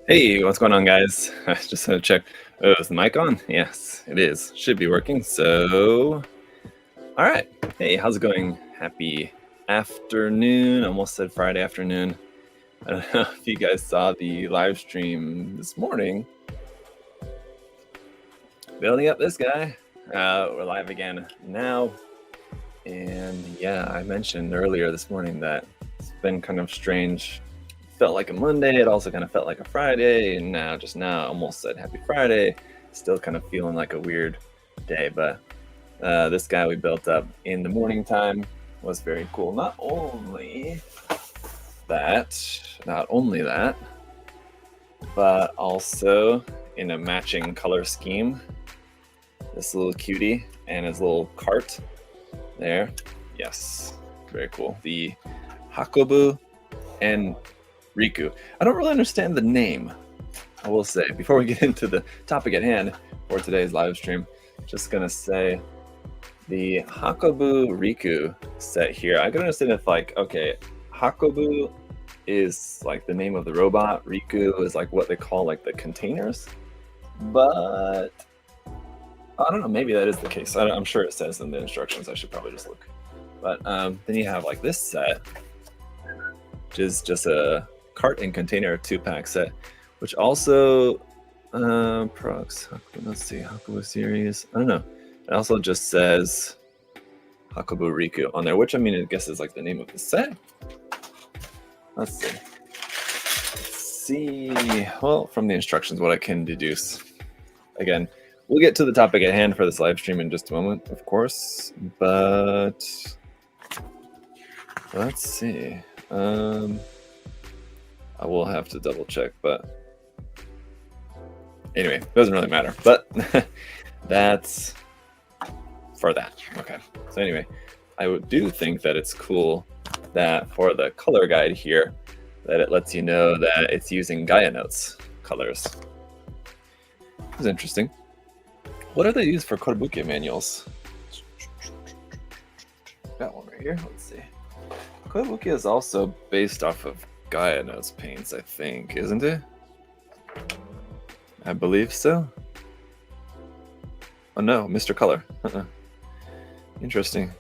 Hey, what's going on, guys? I just had to check. Oh, is the mic on? Yes, it is. Should be working. So, all right. Hey, how's it going? Happy afternoon. Almost said Friday afternoon. I don't know if you guys saw the live stream this morning. Building up this guy. We're live again now. And yeah, I mentioned earlier this morning that it's been kind of strange. Felt like a Monday. It also kind of felt like a Friday. And now, almost said Happy Friday. Still kind of feeling like a weird day. But this guy we built up in the morning time was very cool. Not only that, but also in a matching color scheme. This little cutie and his little cart there. Yes, very cool. The Hakobu and Riku. I don't really understand the name, I will say. Before we get into the topic at hand for today's live stream, just gonna say the Hakobu Riku set here. I can understand if Hakobu is like the name of the robot. Riku is like what they call like the containers. But I don't know, maybe that is the case. I'm sure it says in the instructions. I should probably just look. But then you have like this set, which is just a cart and container 2-pack set, which also procs. Let's see, Hakobu series. I don't know. It also just says Hakobu Riku on there, which I mean, I guess is like the name of the set. Let's see. Well, from the instructions, what I can deduce. Again, we'll get to the topic at hand for this live stream in just a moment, of course. But let's see. I will have to double check, but anyway, doesn't really matter. But that's for that. Okay. So anyway, I do think that it's cool that for the color guide here, that it lets you know that it's using Gaia Notes colors. It's interesting. What do they use for Kotobukiya manuals? Got one right here. Let's see. Kotobukiya is also based off of Gaia Notes paints, I think, isn't it? I believe so. Oh no, Mr. Color. Interesting.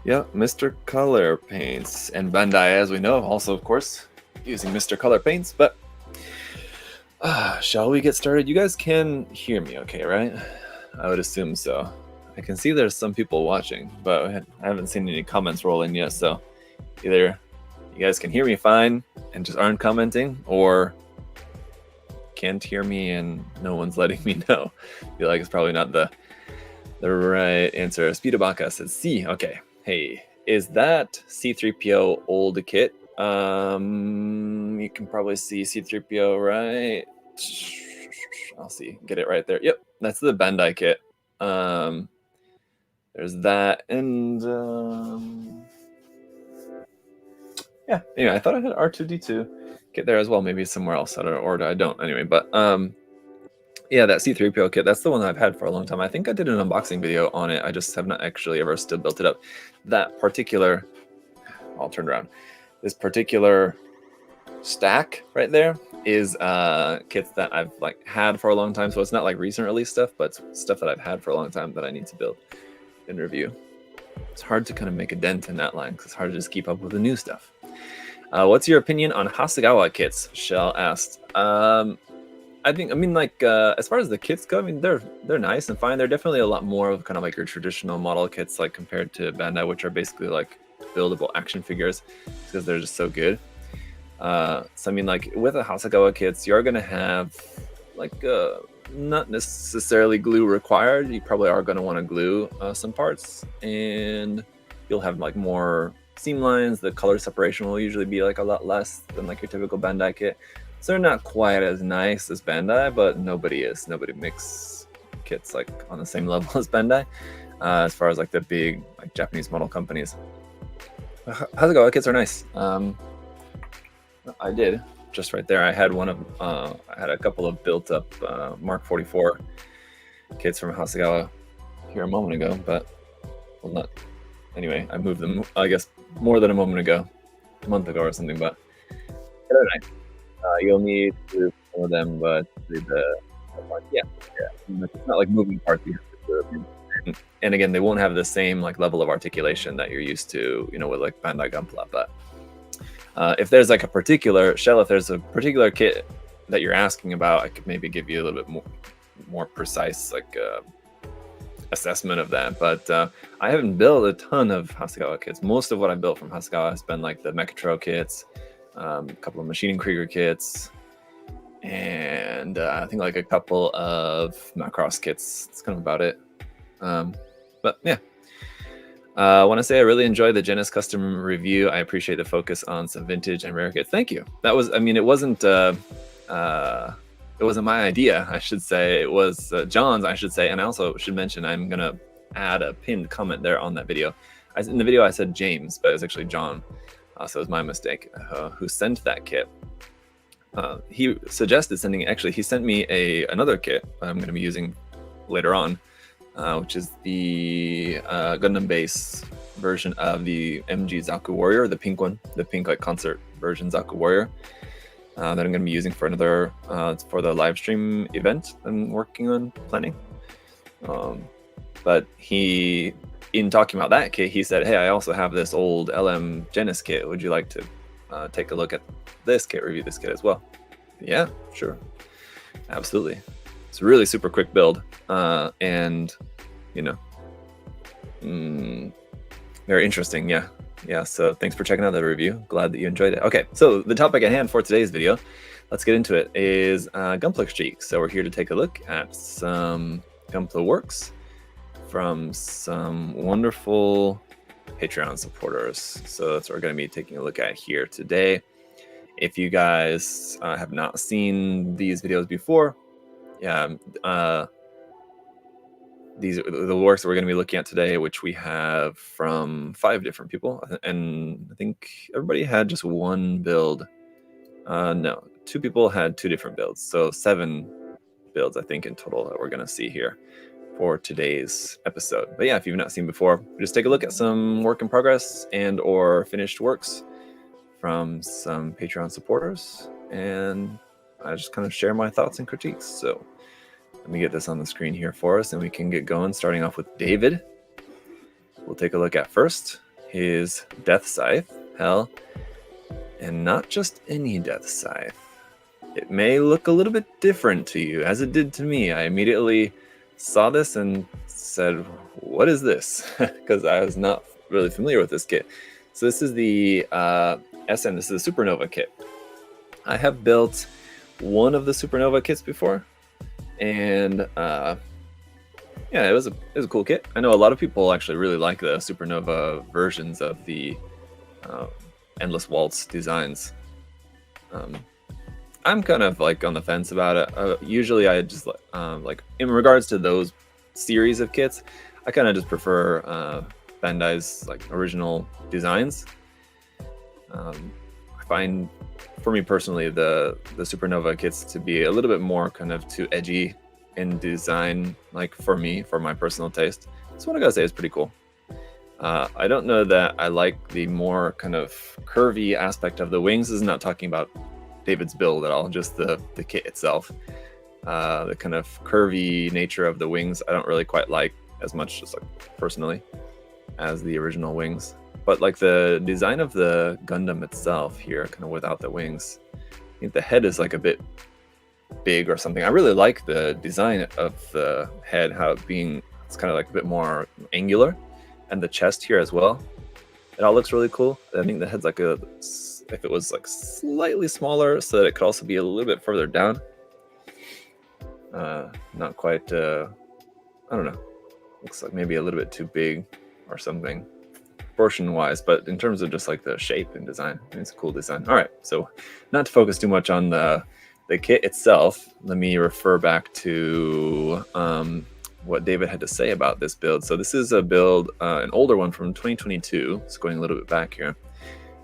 Yeah, Mr. Color paints. And Bandai, as we know, also, of course, using Mr. Color paints. But shall we get started? You guys can hear me okay, right? I would assume so. I can see there's some people watching, but I haven't seen any comments roll in yet. So either you guys can hear me fine and just aren't commenting, or can't hear me and no one's letting me know. I feel like it's probably not the right answer. Speedabaka says C. Okay. Hey, is that C3PO old kit? You can probably see C3PO, right? I'll see. Get it right there. Yep, that's the Bandai kit. There's that, and yeah. Anyway, I thought I had R2D2 kit there as well. Maybe somewhere else. I don't know, or I don't. Anyway, but yeah, that C3PO kit. That's the one I've had for a long time. I think I did an unboxing video on it. I just have not actually ever still built it up. That particular, I'll turn around. This particular stack right there is kits that I've like had for a long time. So it's not like recent release stuff, but stuff that I've had for a long time that I need to build and review. It's hard to kind of make a dent in that line because it's hard to just keep up with the new stuff. What's your opinion on Hasegawa kits? Shell asked. I mean, as far as the kits go, I mean, they're nice and fine. They're definitely a lot more of kind of like your traditional model kits, like compared to Bandai, which are basically like buildable action figures because they're just so good. So I mean, like with the Hasegawa kits, you're gonna have like not necessarily glue required. You probably are gonna want to glue some parts, and you'll have like more seam lines. The color separation will usually be like a lot less than like your typical Bandai kit. So they're not quite as nice as Bandai, but nobody makes kits like on the same level as Bandai, as far as like the big like Japanese model companies. Hasegawa kits are nice. I did just right there. I had I had a couple of built up Mark 44 kits from Hasegawa here a moment ago, but well, not. Anyway, I moved them, I guess, more than a moment ago, a month ago or something. But they're nice. You'll need to some of them, but yeah, it's not like moving parts. You have to glue them in. And again, they won't have the same like level of articulation that you're used to, with like Bandai Gunpla. But if there's like a particular shell, if there's a particular kit that you're asking about, I could maybe give you a little bit more precise like assessment of that. But I haven't built a ton of Hasegawa kits. Most of what I built from Hasegawa has been like the Mechatro kits, a couple of Machining Krieger kits, and I think like a couple of Macross kits. That's kind of about it. But yeah. I want to say I really enjoyed the Genesis custom review. I appreciate the focus on some vintage and rare kits. Thank you. That was, I mean, it wasn't my idea, I should say. It was John's, I should say. And I also should mention, I'm going to add a pinned comment there on that video. In the video, I said James, but it was actually John. So it was my mistake, who sent that kit. He suggested sending, actually, he sent me another kit I'm going to be using later on. Which is the Gundam base version of the MG Zaku Warrior, the pink one, the pink like concert version Zaku Warrior that I'm going to be using for another for the live stream event I'm working on planning. But in talking about that kit, he said, "Hey, I also have this old LM Genesis kit. Would you like to take a look at this kit, review this kit as well?" Yeah, sure, absolutely. It's a really super quick build, and very interesting. Yeah. So thanks for checking out the review. Glad that you enjoyed it. Okay, so the topic at hand for today's video, let's get into it, is Gunpla critiques. So we're here to take a look at some Gunpla works from some wonderful Patreon supporters. So that's what we're going to be taking a look at here today. If you guys have not seen these videos before, these are the works that we're going to be looking at today, which we have from 5 different people, and I think everybody had just one build. No, 2 people had 2 different builds, so 7 builds I think in total that we're going to see here for today's episode. But yeah, if you've not seen before, just take a look at some work in progress and or finished works from some Patreon supporters, and I just kind of share my thoughts and critiques. So let me get this on the screen here for us and we can get going, starting off with David. We'll take a look at first his Death Scythe. Hell, and not just any Death Scythe. It may look a little bit different to you, as it did to me. I immediately saw this and said, what is this? Because I was not really familiar with this kit. So this is the SM, this is the Supernova kit. I have built one of the Supernova kits before, and yeah, it was a cool kit. I know a lot of people actually really like the Supernova versions of the Endless Waltz designs. I'm kind of like on the fence about it. Usually I just like in regards to those series of kits, I kind of just prefer Bandai's like original designs. I find, for me personally, the Supernova kits to be a little bit more kind of too edgy in design, like for me, for my personal taste. So what I gotta say is pretty cool. I don't know that I like the more kind of curvy aspect of the wings. This is not talking about David's build at all, just the kit itself. The kind of curvy nature of the wings I don't really quite like as much, just like personally, as the original wings. But like the design of the Gundam itself here, kind of without the wings, I think the head is like a bit big or something. I really like the design of the head, how it's kind of like a bit more angular, and the chest here as well. It all looks really cool. I think the head's like if it was like slightly smaller so that it could also be a little bit further down. Not quite, I don't know. Looks like maybe a little bit too big or something, proportion wise, but in terms of just like the shape and design, it's a cool design. All right, so not to focus too much on the kit itself, let me refer back to what David had to say about this build. So this is a build, an older one from 2022. It's going a little bit back here.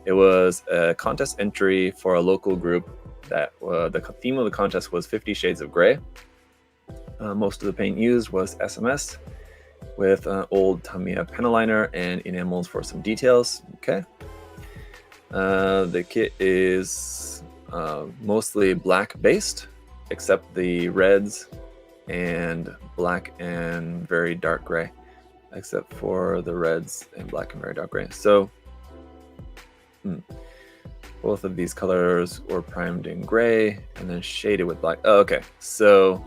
It was a contest entry for a local group that the theme of the contest was 50 Shades of Grey. Most of the paint used was SMS with old Tamiya penaliner and enamels for some details. Okay. The kit is mostly black based, except the reds and black and very dark gray, except for the reds and black and very dark gray. So both of these colors were primed in gray and then shaded with black. Oh, okay, so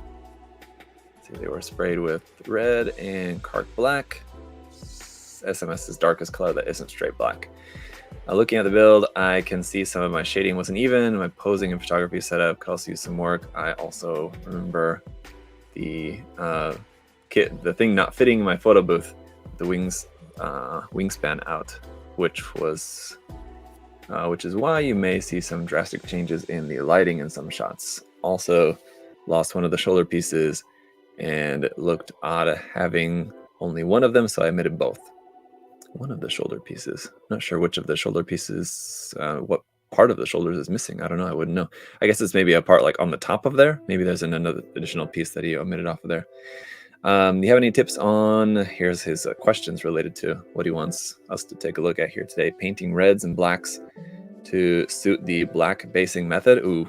see, they were sprayed with red and Kark black. SMS's darkest color that isn't straight black. Looking at the build, I can see some of my shading wasn't even. My posing and photography setup could also use some work. I also remember the the thing not fitting my photo booth, the wingspan out, which is why you may see some drastic changes in the lighting in some shots. Also, lost one of the shoulder pieces, and it looked odd having only one of them, so I omitted both. One of the shoulder pieces. Not sure which of the shoulder pieces, what part of the shoulders is missing. I don't know. I wouldn't know. I guess it's maybe a part like on the top of there. Maybe there's another additional piece that he omitted off of there. Do you have any tips on, here's his questions related to what he wants us to take a look at here today. Painting reds and blacks to suit the black basing method. Ooh,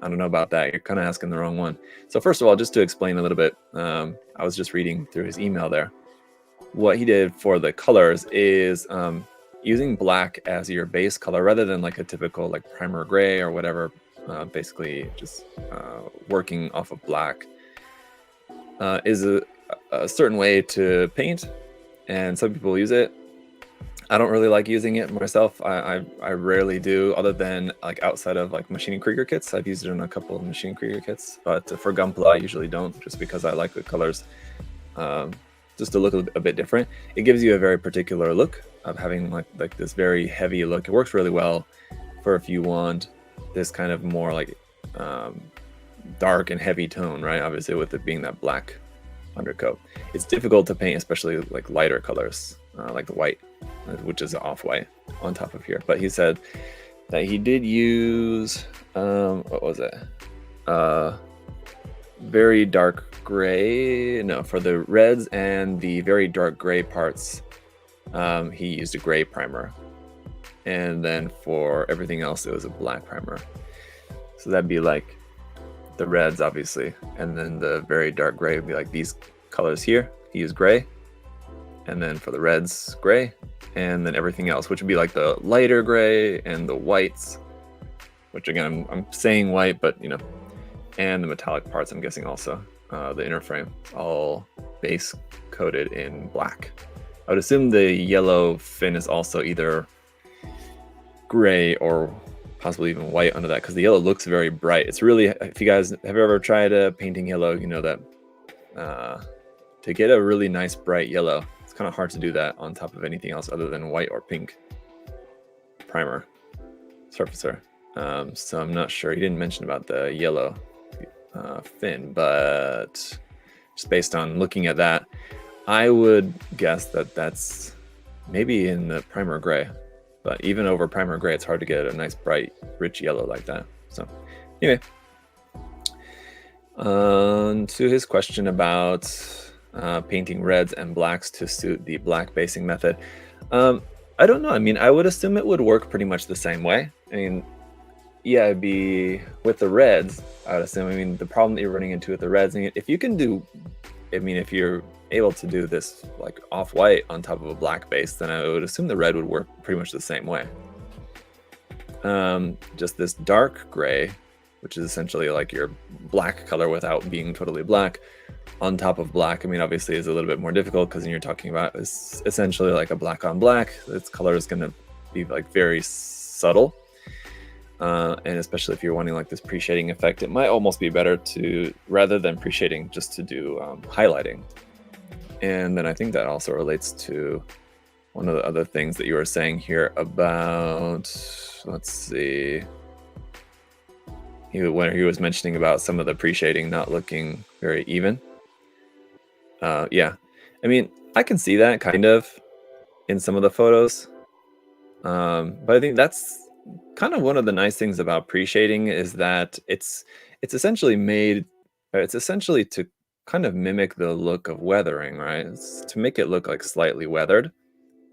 I don't know about that. You're kind of asking the wrong one. So first of all, just to explain a little bit, I was just reading through his email there. What he did for the colors is using black as your base color rather than like a typical like primer gray or whatever, basically just working off of black is a certain way to paint, and some people use it. I don't really like using it myself. I rarely do, other than like outside of like machining Krieger kits. I've used it in a couple of machining Krieger kits, but for Gunpla I usually don't, just because I like the colors just to look a bit different. It gives you a very particular look of having like this very heavy look. It works really well for if you want this kind of more like dark and heavy tone, right? Obviously with it being that black undercoat. It's difficult to paint, especially like lighter colors, like the white, which is off-white on top of here. But he said that he did use, what was it? Very dark gray. No, for the reds and the very dark gray parts, he used a gray primer. And then for everything else, it was a black primer. So that'd be like the reds, obviously, and then the very dark gray would be like these colors here. He used gray, and then for the reds, gray, and then everything else, which would be like the lighter gray and the whites, which again, I'm saying white, but you know, and the metallic parts, I'm guessing also, the inner frame, all base coated in black. I would assume the yellow fin is also either gray or possibly even white under that, because the yellow looks very bright. It's really, if you guys have ever tried painting yellow, you know that to get a really nice bright yellow, it's kind of hard to do that on top of anything else other than white or pink primer surfacer. So I'm not sure, he didn't mention about the yellow fin, but just based on looking at that, I would guess that that's maybe in the primer gray. But even over primer gray, it's hard to get a nice bright rich yellow like that. So anyway, to his question about painting reds and blacks to suit the black basing method, I don't know. I mean, I would assume it would work pretty much the same way. I mean, yeah, it'd be with the reds, I would assume. I mean, the problem that you're running into with the reds, I mean, if you can do, I mean, if you're able to do this like off-white on top of a black base, then I would assume the red would work pretty much the same way. Just this dark gray, which is essentially like your black color without being totally black, on top of black, I mean, obviously is a little bit more difficult because then you're talking about is essentially like a black on black. Its color is going to be like very subtle. And especially if you're wanting like this pre-shading effect, it might almost be better to, rather than pre-shading, just to do highlighting. And then I think that also relates to one of the other things that you were saying here about, let's see, when he was mentioning about some of the pre-shading not looking very even. Yeah, I mean, I can see that kind of in some of the photos. But I think that's kind of one of the nice things about pre-shading is that it's essentially made, it's essentially to kind of mimic the look of weathering, right? It's to make it look like slightly weathered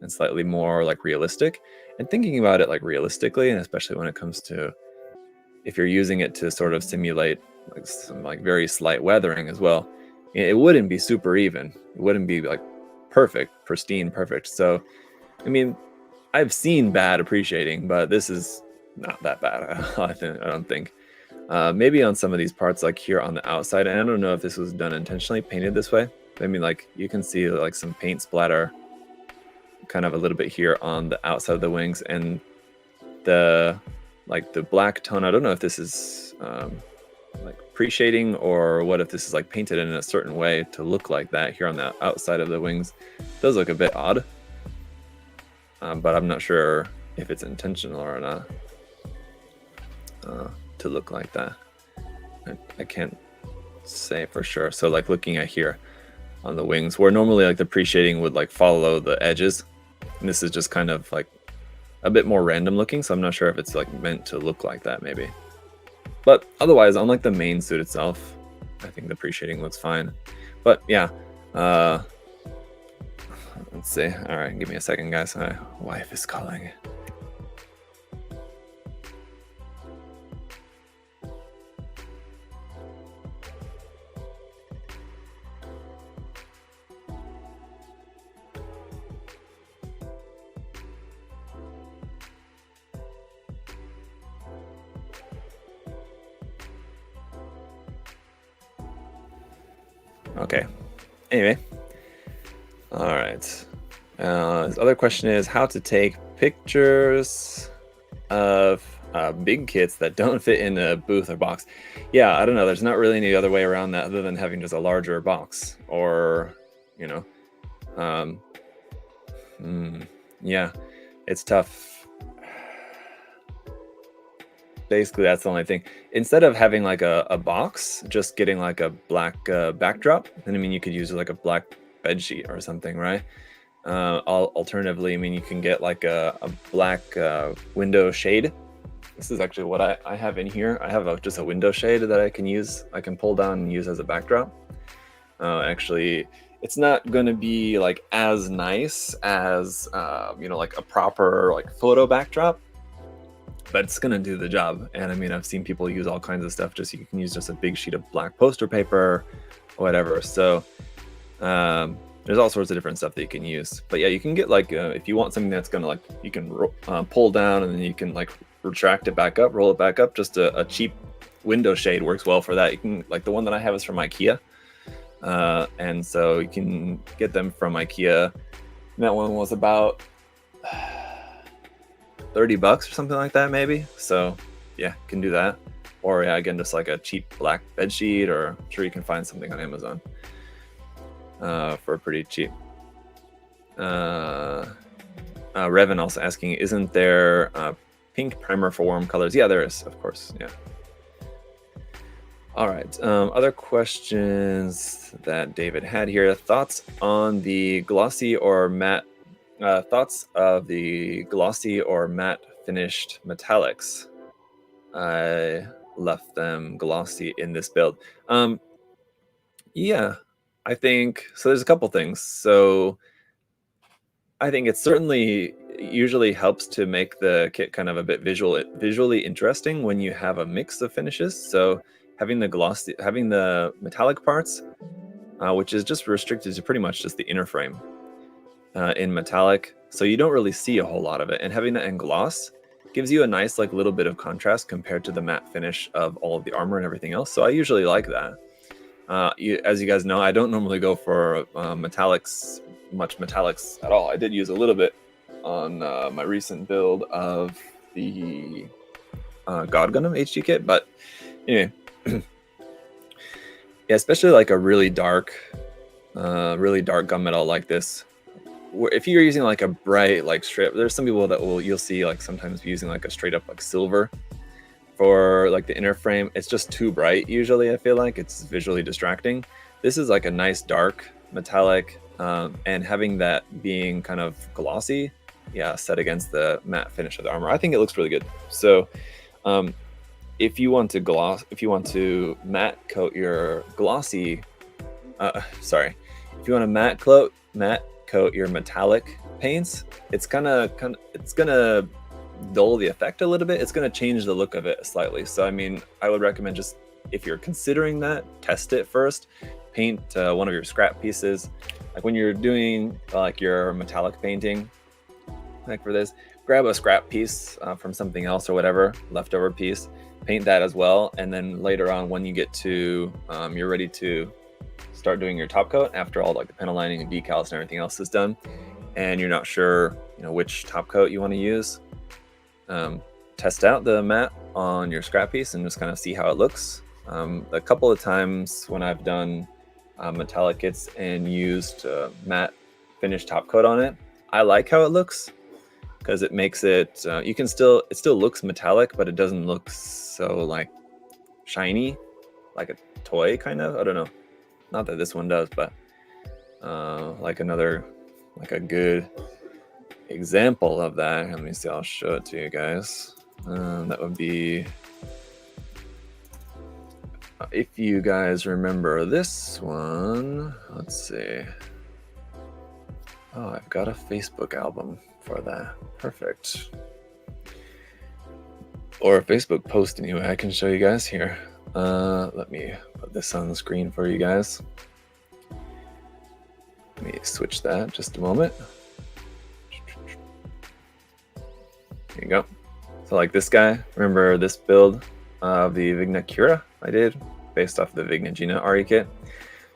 and slightly more like realistic. And thinking about it like realistically, and especially when it comes to if you're using it to sort of simulate like some like very slight weathering as well, it wouldn't be super even. It wouldn't be like perfect, pristine, perfect. So, I mean, I've seen bad appreciating, but this is not that bad. I don't think. Maybe on some of these parts, like here on the outside, and I don't know if this was done intentionally, painted this way. I mean, like you can see like some paint splatter kind of a little bit here on the outside of the wings, and the black tone. I don't know if this is like pre-shading or what, if this is like painted in a certain way to look like that here on the outside of the wings. It does look a bit odd, but I'm not sure if it's intentional or not to look like that. I can't say for sure. So like looking at here on the wings, where normally like the pre-shading would like follow the edges, and this is just kind of like a bit more random looking, so I'm not sure if it's like meant to look like that maybe. But otherwise, on like the main suit itself, I think the pre-shading looks fine. But yeah, let's see. All right, give me a second, guys. My wife is calling. Okay. Anyway. All right. His other question is how to take pictures of big kits that don't fit in a booth or box. Yeah, I don't know. There's not really any other way around that other than having just a larger box, or, you know, yeah, it's tough. Basically, that's the only thing. Instead of having like a box, just getting like a black backdrop, and I mean, you could use like a black bed sheet or something, right? Alternatively, I mean, you can get like a black window shade. This is actually what I have in here. I have just a window shade that I can use. I can pull down and use as a backdrop. Actually, it's not going to be like as nice as you know, like a proper like photo backdrop, but it's gonna do the job. And I mean, I've seen people use all kinds of stuff. Just you can use just a big sheet of black poster paper, or whatever. So there's all sorts of different stuff that you can use. But yeah, you can get like if you want something that's gonna like, you can pull down and then you can like retract it back up, roll it back up. Just a cheap window shade works well for that. You can, like the one that I have is from IKEA, and so you can get them from IKEA. And that one was about $30 or something like that, maybe. So yeah, can do that. Or yeah, again, just like a cheap black bed sheet, or I'm sure you can find something on Amazon for pretty cheap. Revan also asking, isn't there pink primer for warm colors? Yeah, there is, of course. Yeah. All right. Other questions that David had here. Thoughts on the glossy or matte thoughts of the glossy or matte finished metallics. I left them glossy in this build. Yeah, I think so. There's a couple things. So I think it certainly usually helps to make the kit kind of a bit visually interesting when you have a mix of finishes. So having the metallic parts, which is just restricted to pretty much just the inner frame. In metallic, so you don't really see a whole lot of it, and having that in gloss gives you a nice like little bit of contrast compared to the matte finish of all of the armor and everything else. So I usually like that. As you guys know, I don't normally go for much metallics at all. I did use a little bit on my recent build of the God Gundam HD kit, but anyway, yeah, especially like a really dark gunmetal like this. If you're using like a bright like strip, there's some people that you'll see like sometimes using like a straight up like silver for like the inner frame. It's just too bright usually. I feel like it's visually distracting. This is like a nice dark metallic, and having that being kind of glossy, yeah, set against the matte finish of the armor, I think it looks really good. So if you want to matte coat your glossy, if you want to matte coat your metallic paints, it's gonna dull the effect a little bit, it's going to change the look of it slightly. So I mean, I would recommend, just if you're considering that, test it first. Paint one of your scrap pieces, like when you're doing like your metallic painting, like for this, grab a scrap piece from something else or whatever, leftover piece, paint that as well. And then later on, when you get to you're ready to start doing your top coat, after all like the panel lining and decals and everything else is done, and you're not sure, you know, which top coat you want to use, test out the matte on your scrap piece and just kind of see how it looks. A couple of times when I've done metallic kits and used matte finish top coat on it, I like how it looks, because it makes it it still looks metallic, but it doesn't look so like shiny, like a toy kind of. I don't know, not that this one does, but like a good example of that, let me see, I'll show it to you guys. That would be, if you guys remember this one, let's see. Oh, I've got a Facebook album for that. Perfect. Or a Facebook post anyway, I can show you guys here. Let me put this on the screen for you guys. Let me switch that just a moment. There you go. So like this guy, remember this build of the Vigna Cura I did based off the Vigna Gina RE kit?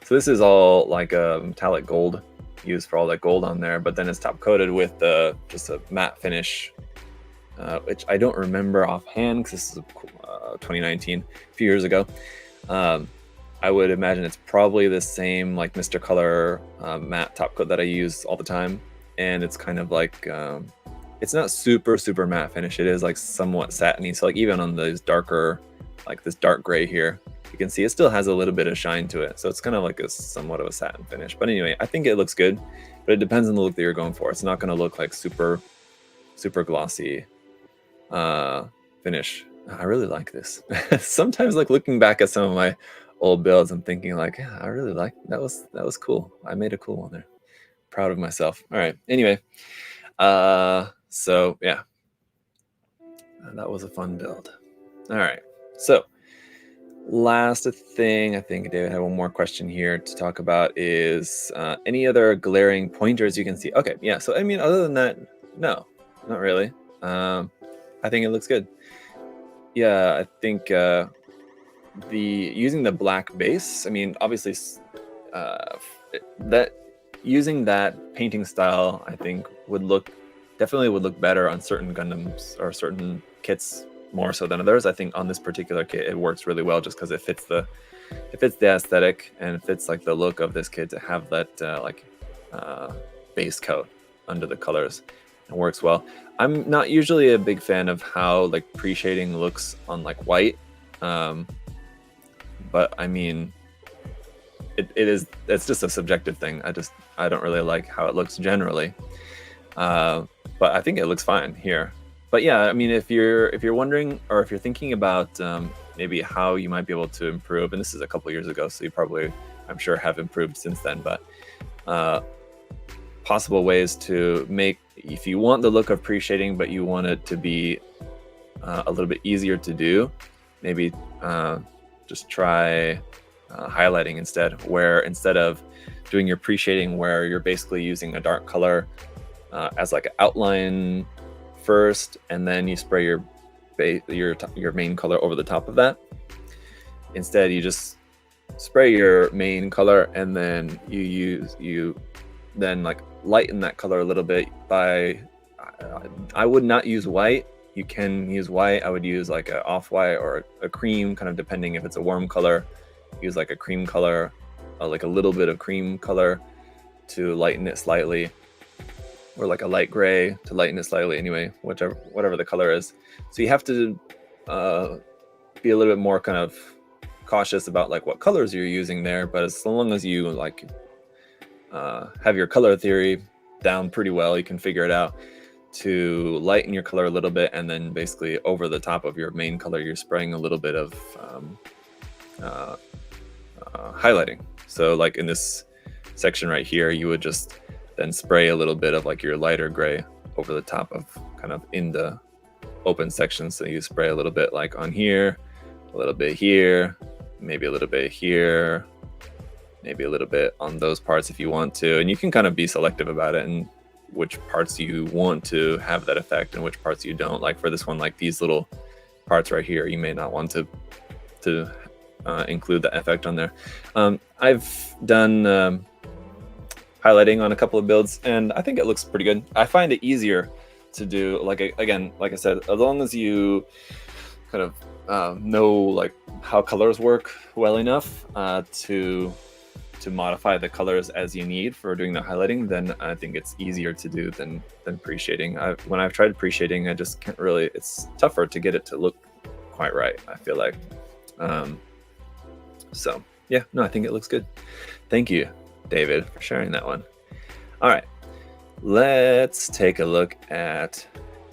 So this is all like a metallic gold, used for all that gold on there, but then it's top coated with just a matte finish, which I don't remember offhand because this is 2019, a few years ago. I would imagine it's probably the same like Mr. Color matte top coat that I use all the time, and it's kind of like it's not super matte finish. It is like somewhat satiny. So like even on those darker, like this dark gray here, you can see it still has a little bit of shine to it. So it's kind of like a somewhat of a satin finish. But anyway, I think it looks good, but it depends on the look that you're going for. It's not going to look like super glossy finish. I really like this. Sometimes like looking back at some of my old builds, I'm thinking like, yeah, I really like that was cool. I made a cool one there. Proud of myself. All right. Anyway, so yeah, that was a fun build. All right. So last thing, I think David had one more question here to talk about is any other glaring pointers you can see. Okay. Yeah. So, I mean, other than that, no, not really. I think it looks good. Yeah. I think, using the black base, I mean, obviously that using that painting style, I think definitely would look better on certain Gundams or certain kits more so than others. I think on this particular kit it works really well just because it fits the aesthetic and it fits like the look of this kit to have that base coat under the colors. It works well. I'm not usually a big fan of how like pre-shading looks on like white, but I mean it's just a subjective thing. I don't really like how it looks generally, but I think it looks fine here. But yeah, I mean, if you're wondering, or if you're thinking about maybe how you might be able to improve, and this is a couple years ago, so you probably, I'm sure, have improved since then, but possible ways to make, if you want the look of pre-shading, but you want it to be a little bit easier to do, maybe just try highlighting instead, where instead of doing your pre-shading where you're basically using a dark color as like an outline first, and then you spray your main color over the top of that. Instead, you just spray your main color, and then you then like lighten that color a little bit by, I would not use white. You can use white. I would use like a off-white or a cream, kind of depending if it's a warm color. Use like a cream color, like a little bit of cream color to lighten it slightly, or like a light gray to lighten it slightly. Anyway, whatever the color is. So you have to be a little bit more kind of cautious about like what colors you're using there. But as long as you like have your color theory down pretty well, you can figure it out to lighten your color a little bit, and then basically over the top of your main color, you're spraying a little bit of highlighting. So like in this section right here, you would just then spray a little bit of like your lighter gray over the top of kind of in the open sections. So you spray a little bit like on here, a little bit here, maybe a little bit here, maybe a little bit on those parts if you want to. And you can kind of be selective about it and which parts you want to have that effect and which parts you don't. Like for this one, like these little parts right here, you may not want to include that effect on there. I've done highlighting on a couple of builds, and I think it looks pretty good. I find it easier to do, like, again, like I said, as long as you kind of know like how colors work well enough to modify the colors as you need for doing the highlighting, then I think it's easier to do than pre-shading. When I've tried pre-shading, I just can't really, it's tougher to get it to look quite right, I feel like. So yeah, no, I think it looks good. Thank you, David, for sharing that one. All right, let's take a look at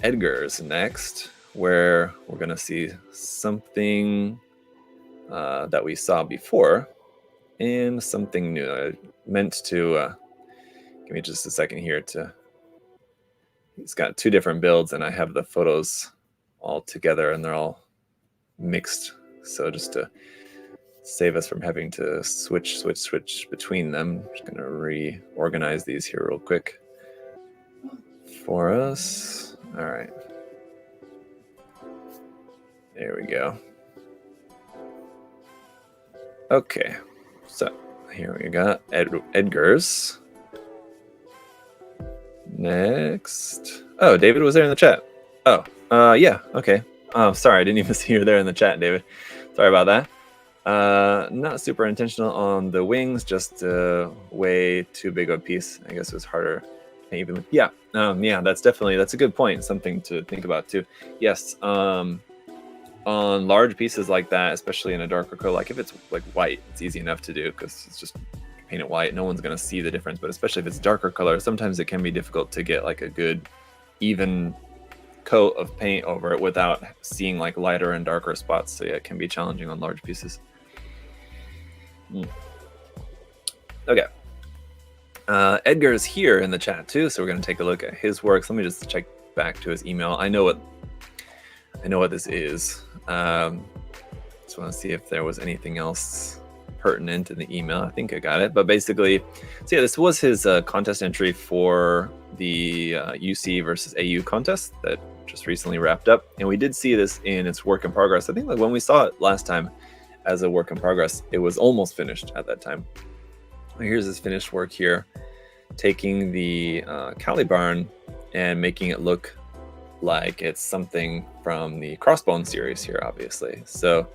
Edgar's next, where we're gonna see something that we saw before and something new. I meant to give me just a second here to, he's got two different builds and I have the photos all together and they're all mixed. So just to save us from having to switch between them, I'm just gonna reorganize these here real quick for us. All right, there we go. Okay, so here we got Edgar's. Next. Oh, David was there in the chat. Oh, yeah, okay. Oh, sorry, I didn't even see you there in the chat, David. Sorry about that. Not super intentional on the wings, just way too big of a piece. I guess it was harder to even with. Yeah, yeah, that's a good point. Something to think about too. Yes, on large pieces like that, especially in a darker color, like if it's like white, it's easy enough to do because it's just paint it white. No one's gonna see the difference. But especially if it's darker color, sometimes it can be difficult to get like a good, even coat of paint over it without seeing like lighter and darker spots. So yeah, it can be challenging on large pieces. Okay. Edgar's here in the chat too, so we're going to take a look at his works. Let me just check back to his email. I know what this is. Just want to see if there was anything else pertinent in the email. I think I got it. But basically, so yeah, this was his contest entry for the UC versus AU contest that just recently wrapped up. And we did see this in its work in progress. I think like when we saw it last time as a work in progress, it was almost finished at that time. Here's his finished work here, taking the Calibarn and making it look like it's something from the Crossbone series here, obviously. So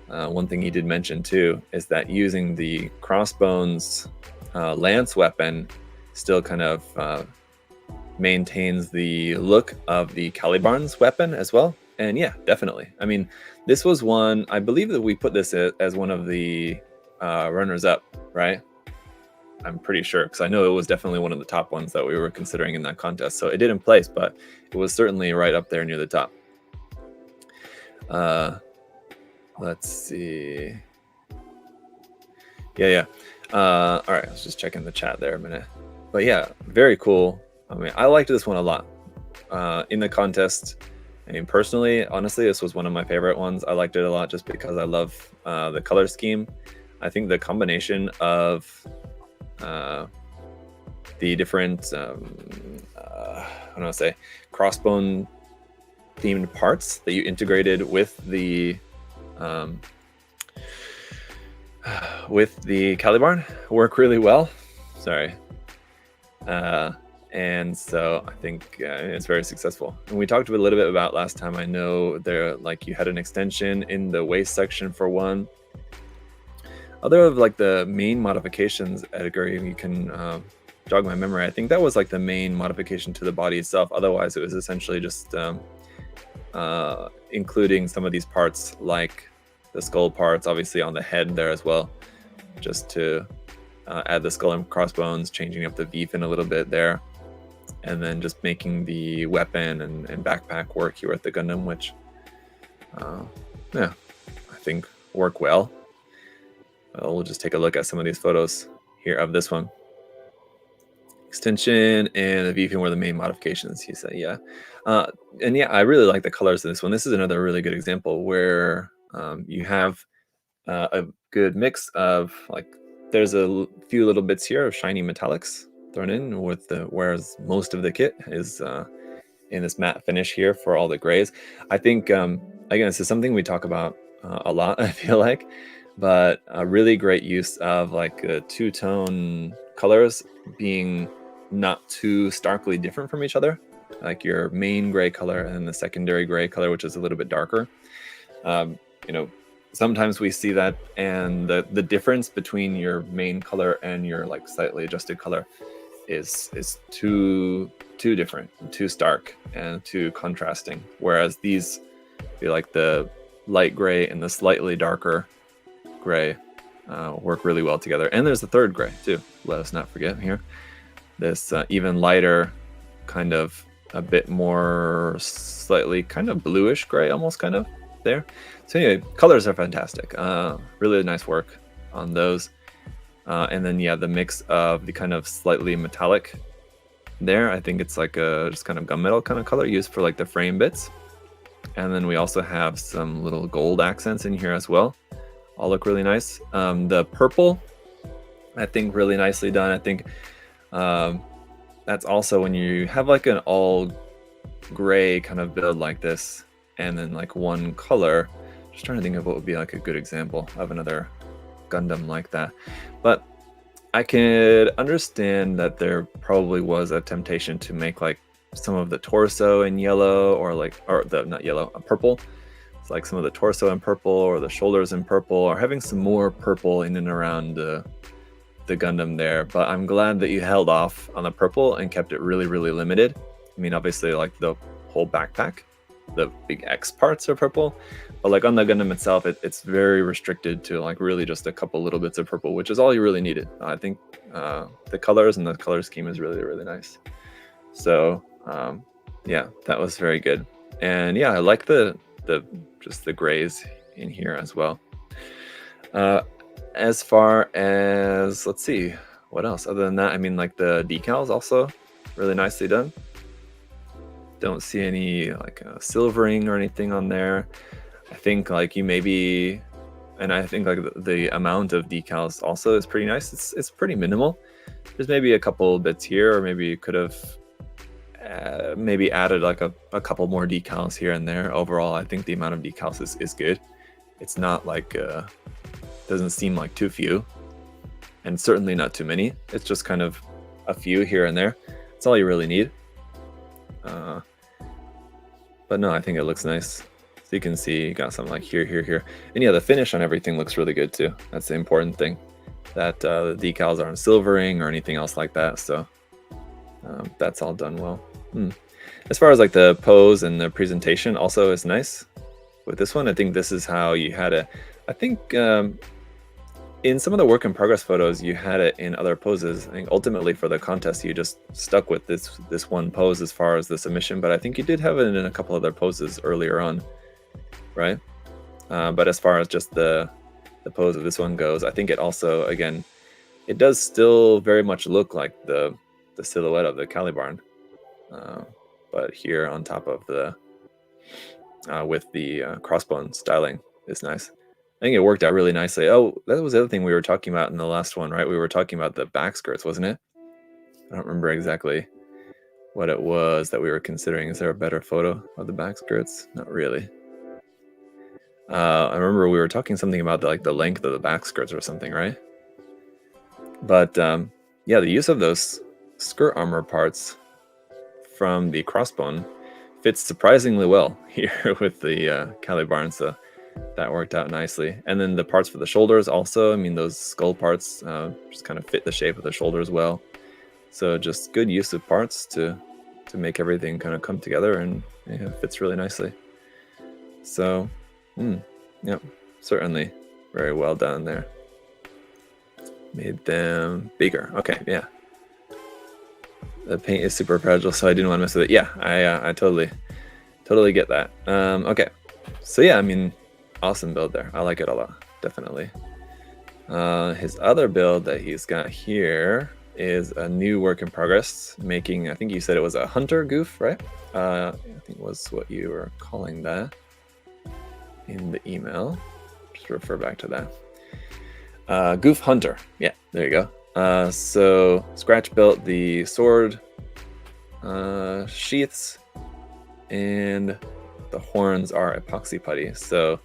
one thing he did mention too is that using the Crossbone's lance weapon still kind of maintains the look of the Calibarn's weapon as well. And yeah, definitely. I mean, this was one, I believe that we put this as one of the runners-up, right? I'm pretty sure, because I know it was definitely one of the top ones that we were considering in that contest. So it didn't place, but it was certainly right up there near the top. Let's see. Yeah. All right, I was just checking the chat there a minute. But yeah, very cool. I mean, I liked this one a lot. In the contest, I mean, personally, honestly, this was one of my favorite ones. I liked it a lot just because I love the color scheme. I think the combination of the different, I don't know, say, crossbone themed parts that you integrated with the Calibarn work really well. Sorry. And so I think it's very successful. And we talked a little bit about last time. I know there, like, you had an extension in the waist section for one. Other of like the main modifications, Edgar, you can jog my memory. I think that was like the main modification to the body itself. Otherwise, it was essentially just including some of these parts, like the skull parts, obviously on the head there as well, just to add the skull and crossbones, changing up the V fin a little bit there, and then just making the weapon and backpack work here at the Gundam, which, yeah, I think work well. We'll just take a look at some of these photos here of this one. extension and the V-pin were the main modifications. He said, yeah. And yeah, I really like the colors in this one. This is another really good example where you have a good mix of like, there's a few little bits here of shiny metallics thrown in with the, whereas most of the kit is in this matte finish here for all the grays. I think, again, this is something we talk about a lot, I feel like, but a really great use of like two-tone colors being not too starkly different from each other, like your main gray color and the secondary gray color, which is a little bit darker. You know, sometimes we see that, and the difference between your main color and your like slightly adjusted color is too different, too stark, and too contrasting. Whereas these feel like the light gray and the slightly darker gray work really well together. And there's the third gray too. Let us not forget here. This even lighter, kind of a bit more slightly kind of bluish gray, almost kind of there. So anyway, colors are fantastic. Really nice work on those. And then yeah, the mix of the kind of slightly metallic there, I think it's like a just kind of gunmetal kind of color used for like the frame bits. And then we also have some little gold accents in here as well. All look really nice. The purple, I think really nicely done. I think that's also when you have like an all gray kind of build like this, and then like one color. Just trying to think of what would be like a good example of another Gundam like that. But I could understand that there probably was a temptation to make like some of the torso in yellow, or like, or the, not yellow, purple. It's like some of the torso in purple, or the shoulders in purple, or having some more purple in and around the Gundam there. But I'm glad that you held off on the purple and kept it really, really limited. I mean, obviously like the whole backpack, the big X parts are purple, but like on the Gundam itself, it's very restricted to like really just a couple little bits of purple, which is all you really needed. I think the colors and the color scheme is really, really nice. So yeah, that was very good. And yeah, I like the just the grays in here as well. As far as, let's see, what else? Other than that, I mean, like the decals also really nicely done. Don't see any like silvering or anything on there. I think like you maybe, and I think like the amount of decals also is pretty nice. It's pretty minimal. There's maybe a couple bits here, or maybe you could have maybe added like a couple more decals here and there. Overall, I think the amount of decals is good. It's not like doesn't seem like too few, and certainly not too many. It's just kind of a few here and there. That's all you really need. But no, I think it looks nice. So you can see you got something like here. And yeah, the finish on everything looks really good too. That's the important thing, that the decals aren't silvering or anything else like that. So that's all done well. As far as like the pose and the presentation also is nice with this one. I think this is how you had it. I think in some of the work in progress photos, you had it in other poses. I think ultimately for the contest, you just stuck with this one pose as far as the submission, but I think you did have it in a couple other poses earlier on, right? But as far as just the pose of this one goes, I think it also, again, it does still very much look like the silhouette of the Calibarn, but here on top of the with the crossbone styling is nice. I think it worked out really nicely. Oh, that was the other thing we were talking about in the last one, right? We were talking about the back skirts, wasn't it? I don't remember exactly what it was that we were considering. Is there a better photo of the back skirts? Not really. I remember we were talking something about the length of the back skirts or something, right? But yeah, the use of those skirt armor parts from the crossbone fits surprisingly well here with the Calibarn, so that worked out nicely. And then the parts for the shoulders also, I mean, those skull parts just kind of fit the shape of the shoulders well. So just good use of parts to make everything kind of come together, and yeah, it fits really nicely. So, yeah, certainly very well done there. Made them bigger. Okay, yeah. The paint is super fragile, so I didn't want to mess with it. Yeah, I totally get that. Okay, so yeah, I mean, awesome build there. I like it a lot, definitely. His other build that he's got here, is a new work in progress, making, I think you said it was a hunter goof, right? I think was what you were calling that in the email. Just refer back to that. Goof hunter. Yeah, there you go. So Scratch built the sword sheaths, and the horns are epoxy putty. So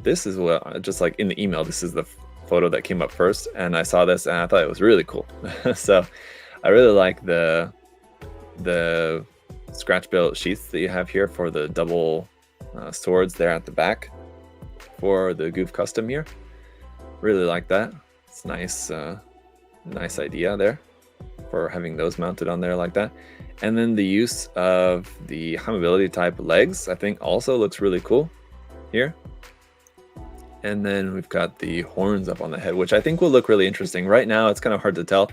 this is what, just like in the email, this is the photo that came up first, and I saw this and I thought it was really cool. So I really like the Scratch built sheaths that you have here for the double swords there at the back for the Goof custom here. Really like that. It's nice, nice idea there for having those mounted on there like that. And then the use of the high mobility type legs, I think also looks really cool here. And then we've got the horns up on the head, which I think will look really interesting. Right now, it's kind of hard to tell.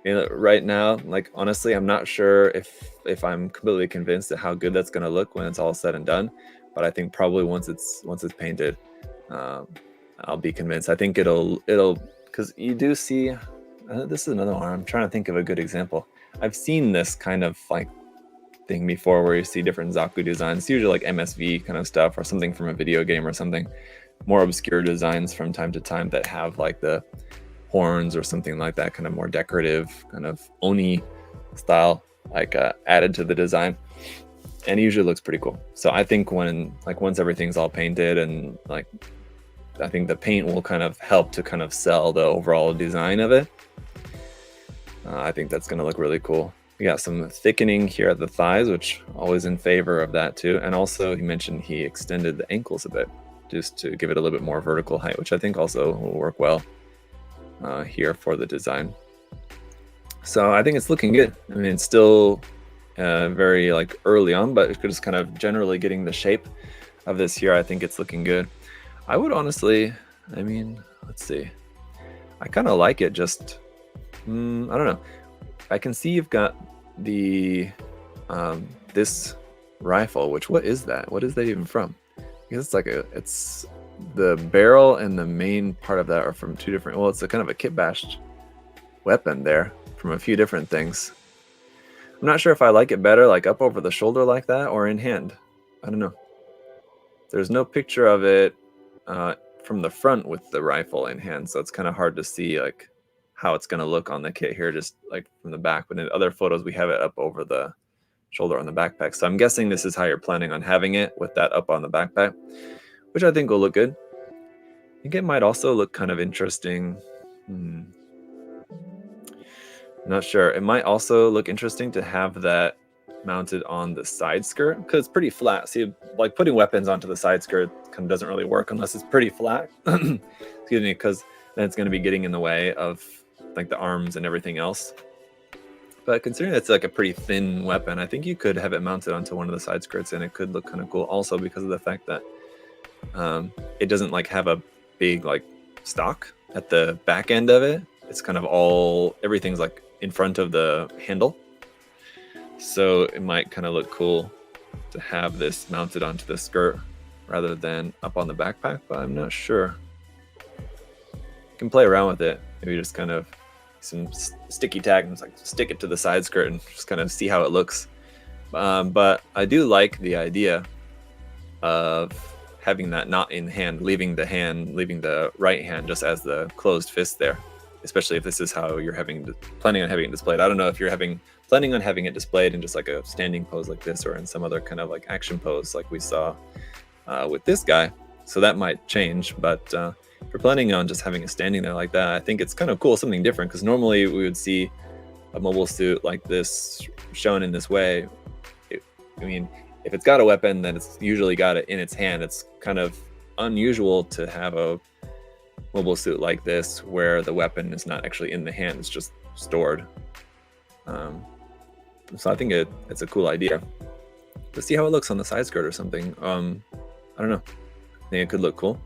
You know, right now, like honestly, I'm not sure if I'm completely convinced at how good that's going to look when it's all said and done. But I think probably once it's painted, I'll be convinced. I think it'll because you do see. This is another one. I'm trying to think of a good example. I've seen this kind of like thing before where you see different Zaku designs. It's usually like MSV kind of stuff or something from a video game or something. More obscure designs from time to time that have like the horns or something like that, kind of more decorative, kind of Oni style, like added to the design. And it usually looks pretty cool. So I think when once everything's all painted and like, I think the paint will kind of help to kind of sell the overall design of it. I think that's going to look really cool. We got some thickening here at the thighs, which always in favor of that too. And also he mentioned he extended the ankles a bit just to give it a little bit more vertical height, which I think also will work well here for the design. So I think it's looking good. I mean, it's still very like early on, but it's just kind of generally getting the shape of this here. I think it's looking good. I would honestly, I mean, let's see. I kind of like it just, I don't know. I can see you've got the, this rifle, which, what is that? What is that even from? Because it's like it's the barrel and the main part of that are from two different, well, it's a kind of a kit-bashed weapon there from a few different things. I'm not sure if I like it better like up over the shoulder like that or in hand. I don't know. There's no picture of it from the front with the rifle in hand, so it's kind of hard to see like how it's going to look on the kit here, just like from the back. But in other photos, we have it up over the shoulder on the backpack. So I'm guessing this is how you're planning on having it, with that up on the backpack, which I think will look good. I think it might also look kind of interesting. I'm not sure. It might also look interesting to have that mounted on the side skirt, because it's pretty flat. See, like putting weapons onto the side skirt kind of doesn't really work unless it's pretty flat. Excuse me, because then it's going to be getting in the way of like the arms and everything else. But considering it's like a pretty thin weapon, I think you could have it mounted onto one of the side skirts and it could look kind of cool. Also because of the fact that it doesn't like have a big like stock at the back end of it. It's kind of all, everything's like in front of the handle. So it might kind of look cool to have this mounted onto the skirt rather than up on the backpack, but I'm not sure. You can play around with it. Maybe just kind of some sticky tag and just like stick it to the side skirt and just kind of see how it looks. But I do like the idea of having that not in hand, leaving the right hand just as the closed fist there, especially if this is how you're planning on having it displayed. I don't know if you're planning on having it displayed in just like a standing pose like this or in some other kind of like action pose like we saw with this guy. So that might change, but if you're planning on just having it standing there like that, I think it's kind of cool, something different, because normally we would see a mobile suit like this shown in this way. I mean, if it's got a weapon, then it's usually got it in its hand. It's kind of unusual to have a mobile suit like this where the weapon is not actually in the hand, it's just stored. So I think it's a cool idea. Let's see how it looks on the side skirt or something. I don't know. I think it could look cool.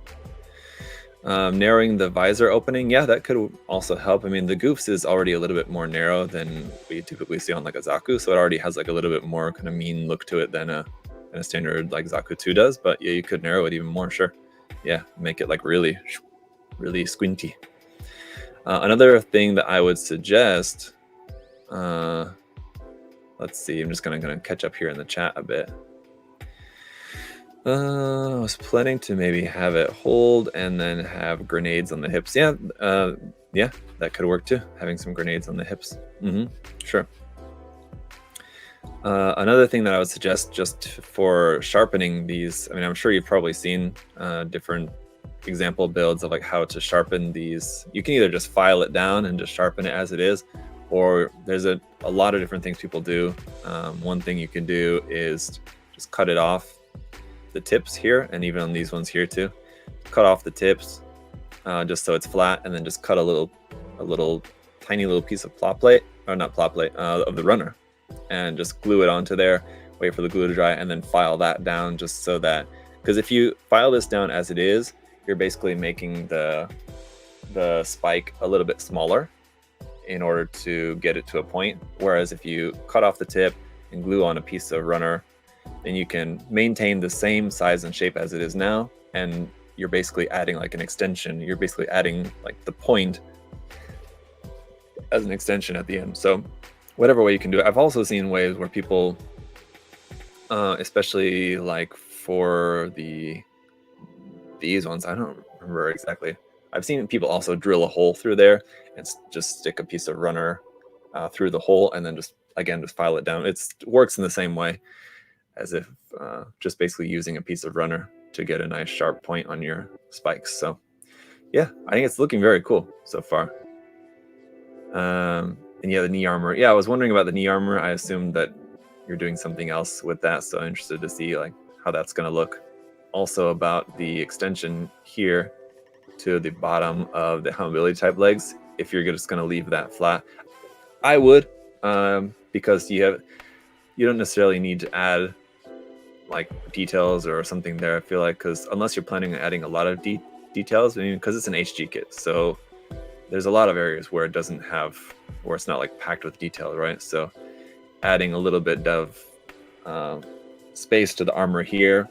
Narrowing the visor opening, yeah, that could also help. I mean, the Goof's is already a little bit more narrow than we typically see on like a Zaku, so it already has like a little bit more kind of mean look to it than a standard like Zaku 2 does. But yeah, you could narrow it even more, sure. Yeah, make it like really, really squinty. Another thing that I would suggest, let's see, I'm just gonna catch up here in the chat a bit. I was planning to maybe have it hold and then have grenades on the hips. Yeah, yeah, that could work too. Having some grenades on the hips. Sure. Another thing that I would suggest just for sharpening these, I mean, I'm sure you've probably seen different example builds of like how to sharpen these. You can either just file it down and just sharpen it as it is, or there's a lot of different things people do. One thing you can do is just cut it off the tips here, and even on these ones here too. Cut off the tips just so it's flat, and then just cut a little tiny little piece of plot plate, or not plot plate, of the runner, and just glue it onto there, wait for the glue to dry, and then file that down just so that, because if you file this down as it is, you're basically making the spike a little bit smaller in order to get it to a point. Whereas if you cut off the tip and glue on a piece of runner, then you can maintain the same size and shape as it is now, and you're basically adding like an extension. You're basically adding like the point as an extension at the end. So whatever way you can do it. I've also seen ways where people, especially like for these ones, I don't remember exactly. I've seen people also drill a hole through there and just stick a piece of runner through the hole, and then just file it down. It works in the same way as if just basically using a piece of runner to get a nice sharp point on your spikes. So yeah, I think it's looking very cool so far. And yeah, the knee armor. Yeah, I was wondering about the knee armor. I assumed that you're doing something else with that, so I'm interested to see like how that's going to look. Also about the extension here to the bottom of the helmability type legs, if you're just going to leave that flat. I would, because you don't necessarily need to add like details or something there, I feel like, because unless you're planning on adding a lot of details, I mean, because it's an HG kit, so there's a lot of areas where it's not like packed with detail, right? So adding a little bit of space to the armor here,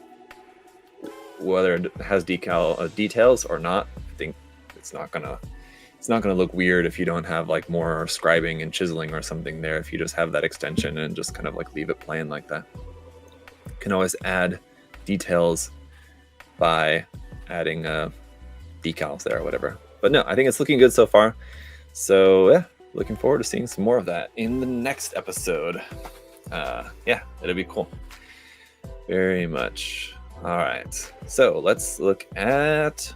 whether it has details or not, I think it's not gonna look weird if you don't have like more scribing and chiseling or something there. If you just have that extension and just kind of like leave it plain like that. You can always add details by adding decals there or whatever. But no, I think it's looking good so far. So yeah, looking forward to seeing some more of that in the next episode. Yeah, it'll be cool. Very much. All right, so let's look at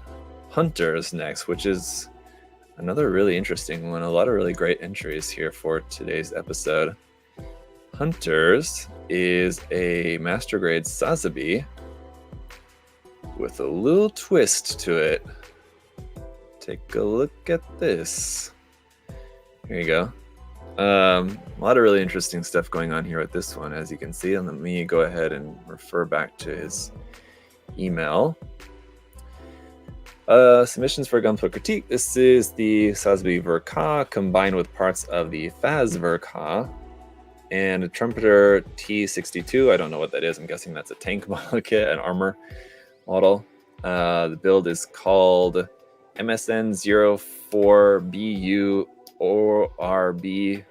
Hunters next, which is another really interesting one. A lot of really great entries here for today's episode. Hunters is a master grade Sazabi with a little twist to it. Take a look at this. Here you go. A lot of really interesting stuff going on here with this one, as you can see. And let me go ahead and refer back to his email. Submissions for Gunpla critique. This is the Sazabi Ver.Ka combined with parts of the Phaz Ver.Ka and a Trumpeter T62. I don't know what that is. I'm guessing that's a tank model kit, an armor model. The build is called MSN04BU ORB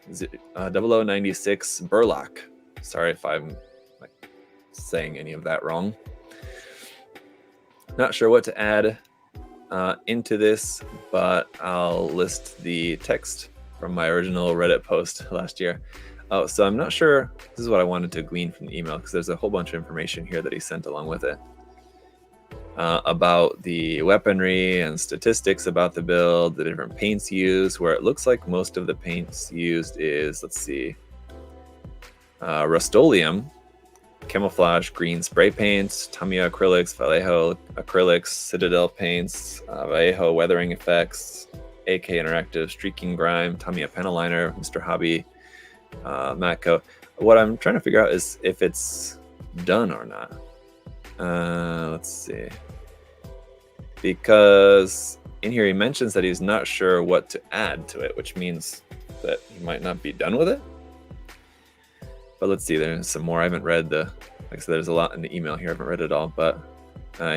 0096 Burlock. Sorry if I'm saying any of that wrong. Not sure what to add into this, but I'll list the text from my original Reddit post last year. Oh, so I'm not sure. This is what I wanted to glean from the email, because there's a whole bunch of information here that he sent along with it about the weaponry and statistics about the build, the different paints used, where it looks like most of the paints used is, let's see, Rust-Oleum, camouflage green spray paints, Tamiya acrylics, Vallejo acrylics, Citadel paints, Vallejo weathering effects, AK interactive streaking grime, Tamiya panel liner, Mr. Hobby, Matco. What I'm trying to figure out is if it's done or not. Let's see. Because in here he mentions that he's not sure what to add to it, which means that he might not be done with it. But let's see, there's some more. I haven't read like I said, there's a lot in the email here. I haven't read it all, but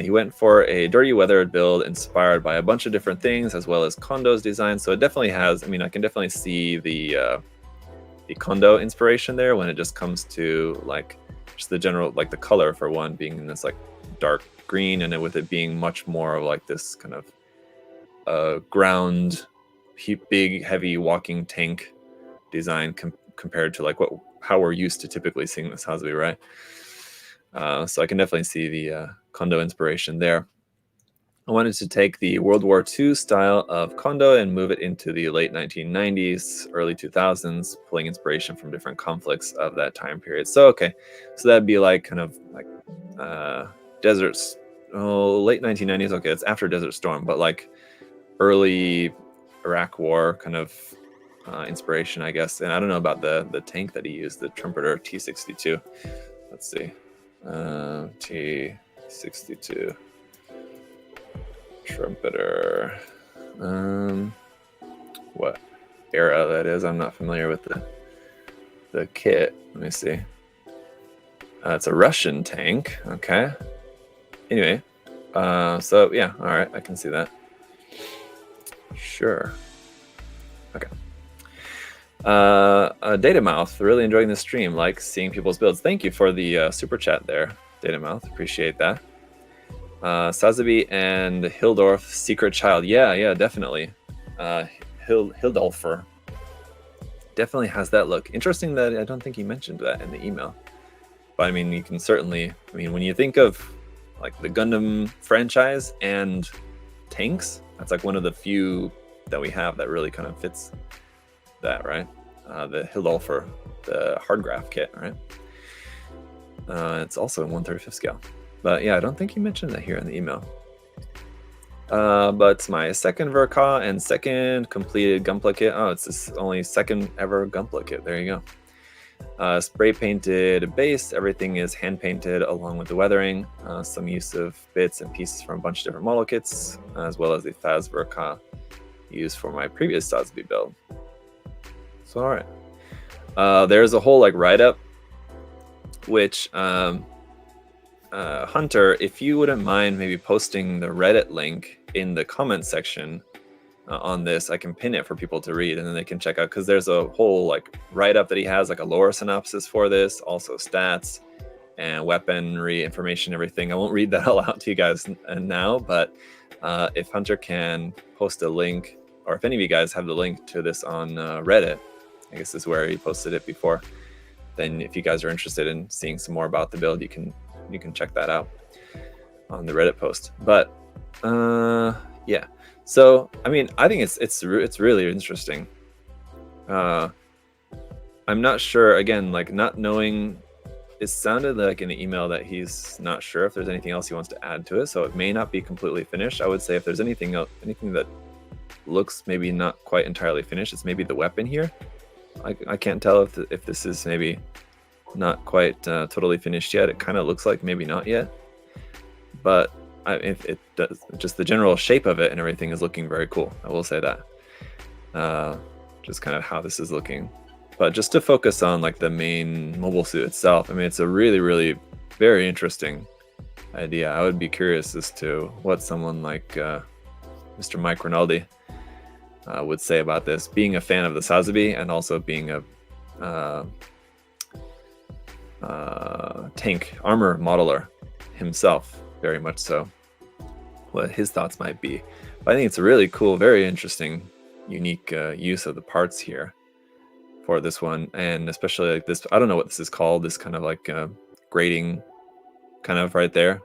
He went for a dirty weathered build inspired by a bunch of different things, as well as Kondo's design. So it definitely has, I mean, I can definitely see the Kondo inspiration there when it just comes to like just the general, like the color for one being in this like dark green, and then with it being much more of like this kind of ground, big, heavy walking tank design compared to like how we're used to typically seeing the Sazabi, right? So I can definitely see the Kondo inspiration there. I wanted to take the World War II style of Kondo and move it into the late 1990s, early 2000s, pulling inspiration from different conflicts of that time period. So, okay, so that'd be like kind of like deserts, late 1990s. Okay, it's after Desert Storm, but like early Iraq War kind of inspiration, I guess. And I don't know about the tank that he used, the Trumpeter T-62. Let's see. T-62 Trumpeter. What era that is? I'm not familiar with the kit. Let me see. It's a Russian tank. Okay. Anyway, so yeah, all right, I can see that. Sure. Okay. Data Mouth, really enjoying the stream, like seeing people's builds. Thank you for the super chat there, Data Mouth. Appreciate that. Sazabi and Hildorf, Secret Child. Yeah, definitely. Hildolfer definitely has that look. Interesting that I don't think he mentioned that in the email. But I mean, you can certainly, I mean, when you think of like the Gundam franchise and tanks, that's like one of the few that we have that really kind of fits that, right? The Hildolfer, the hard graph kit, right? It's also in 1/35 scale. But yeah, I don't think you mentioned that here in the email. But my second Ver.Ka and second completed Gunpla kit. Oh, it's this only second ever Gunpla kit. There you go. Spray painted base. Everything is hand painted along with the weathering. Some use of bits and pieces from a bunch of different model kits, as well as the Faz Ver.Ka used for my previous Sazabi build. So all right. There's a whole like write-up, which Hunter, if you wouldn't mind maybe posting the Reddit link in the comment section on this, I can pin it for people to read and then they can check out, because there's a whole like write-up that he has, like a lore synopsis for this, also stats and weaponry information, everything. I won't read that all out to you guys now, but if Hunter can post a link, or if any of you guys have the link to this on Reddit, I guess this is where he posted it before, then if you guys are interested in seeing some more about the build, you can check that out on the Reddit post. But yeah, so I mean, I think it's really interesting. I'm not sure, again, like not knowing, it sounded like in the email that he's not sure if there's anything else he wants to add to it, so it may not be completely finished. I would say if there's anything else, anything that looks maybe not quite entirely finished, it's maybe the weapon here. I can't tell if this is maybe not quite totally finished yet. It kind of looks like maybe not yet, but if it does, just the general shape of it and everything is looking very cool. I will say that. Just kind of how this is looking. But just to focus on like the main mobile suit itself, I mean, it's a really, really very interesting idea. I would be curious as to what someone like Mr. Mike Rinaldi would say about this, being a fan of the Sazabi and also being a tank armor modeler himself, very much so, what his thoughts might be. But I think it's a really cool, very interesting, unique use of the parts here for this one, and especially like this, I don't know what this is called, this kind of like grating kind of right there,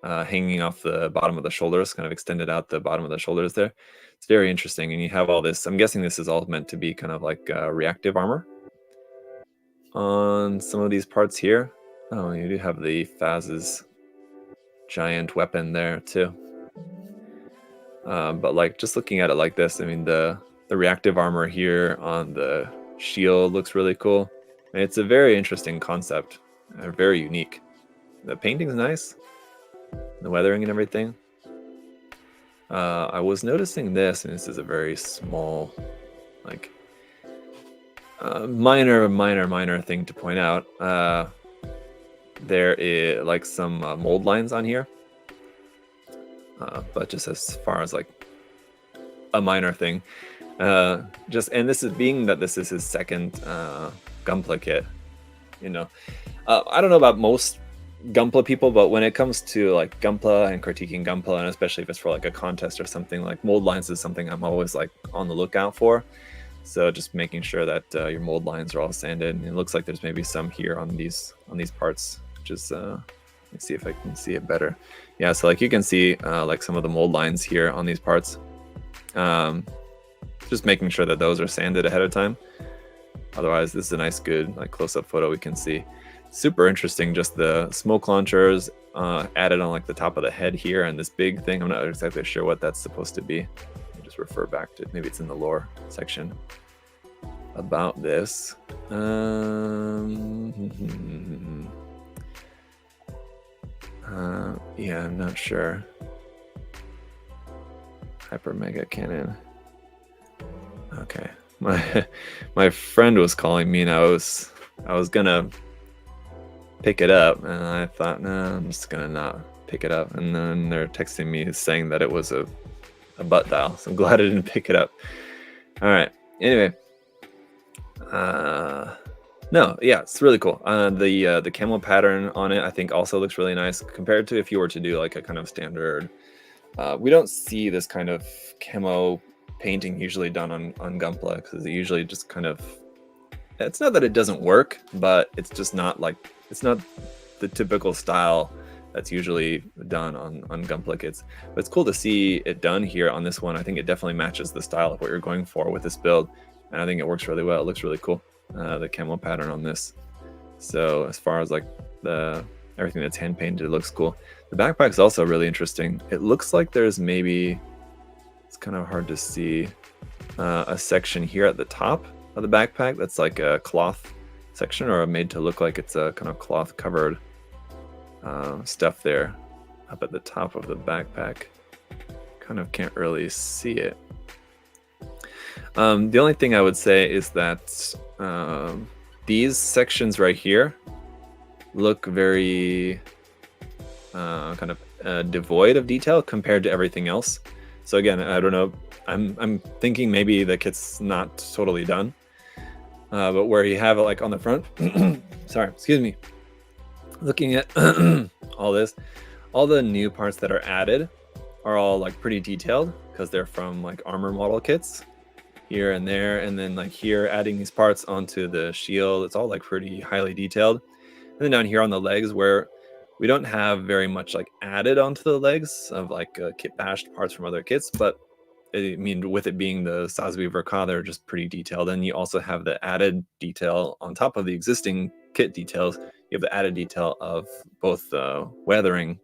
hanging off the bottom of the shoulders, kind of extended out the bottom of the shoulders there. It's very interesting, and you have all this, I'm guessing this is all meant to be kind of like reactive armor on some of these parts here. Oh, you do have the Faz's giant weapon there too. But like just looking at it like this, I mean the reactive armor here on the shield looks really cool. And it's a very interesting concept, very unique. The painting's nice, the weathering and everything. I was noticing this, and this is a very small, like minor thing to point out. There is like some mold lines on here, but just as far as like a minor thing, and this is being that this is his second Gunpla kit, you know. I don't know about most Gunpla people, but when it comes to like Gunpla and critiquing Gunpla, and especially if it's for like a contest or something, like mold lines is something I'm always like on the lookout for. So just making sure that your mold lines are all sanded. And it looks like there's maybe some here on these parts, which is let me see if I can see it better. Yeah, so like you can see like some of the mold lines here on these parts. Just making sure that those are sanded ahead of time. Otherwise, this is a nice, good like close-up photo we can see. Super interesting, just the smoke launchers added on like the top of the head here, and this big thing. I'm not exactly sure what that's supposed to be. I'll just refer back to, maybe it's in the lore section about this. Yeah, I'm not sure. Hyper Mega Cannon. Okay, my friend was calling me, and I was gonna pick it up, and I thought, no, I'm just gonna not pick it up. And then they're texting me saying that it was a butt dial, so I'm glad I didn't pick it up. All right. Anyway, no, yeah, it's really cool. The camo pattern on it, I think, also looks really nice compared to if you were to do like a kind of standard. We don't see this kind of camo painting usually done on Gunpla, because it usually just kind of, it's not that it doesn't work, but it's just not like, it's not the typical style that's usually done on Gunpla kits. But it's cool to see it done here on this one. I think it definitely matches the style of what you're going for with this build, and I think it works really well. It looks really cool, the camo pattern on this. So as far as like the everything that's hand painted, it looks cool. The backpack's also really interesting. It looks like there's maybe, it's kind of hard to see, a section here at the top of the backpack that's like a cloth section, or made to look like it's a kind of cloth covered stuff there up at the top of the backpack. Kind of can't really see it. The only thing I would say is that these sections right here look very kind of devoid of detail compared to everything else. So again, I don't know, I'm thinking maybe the kit's not totally done, but where you have it like on the front, sorry, excuse me, looking at all this, all the new parts that are added are all like pretty detailed, because they're from like armor model kits here and there, and then like here adding these parts onto the shield, it's all like pretty highly detailed. And then down here on the legs, where we don't have very much like added onto the legs of like kit bashed parts from other kits, but I mean, with it being the Sazabi Ver.Ka, they're just pretty detailed. And you also have the added detail on top of the existing kit details. You have the added detail of both the weathering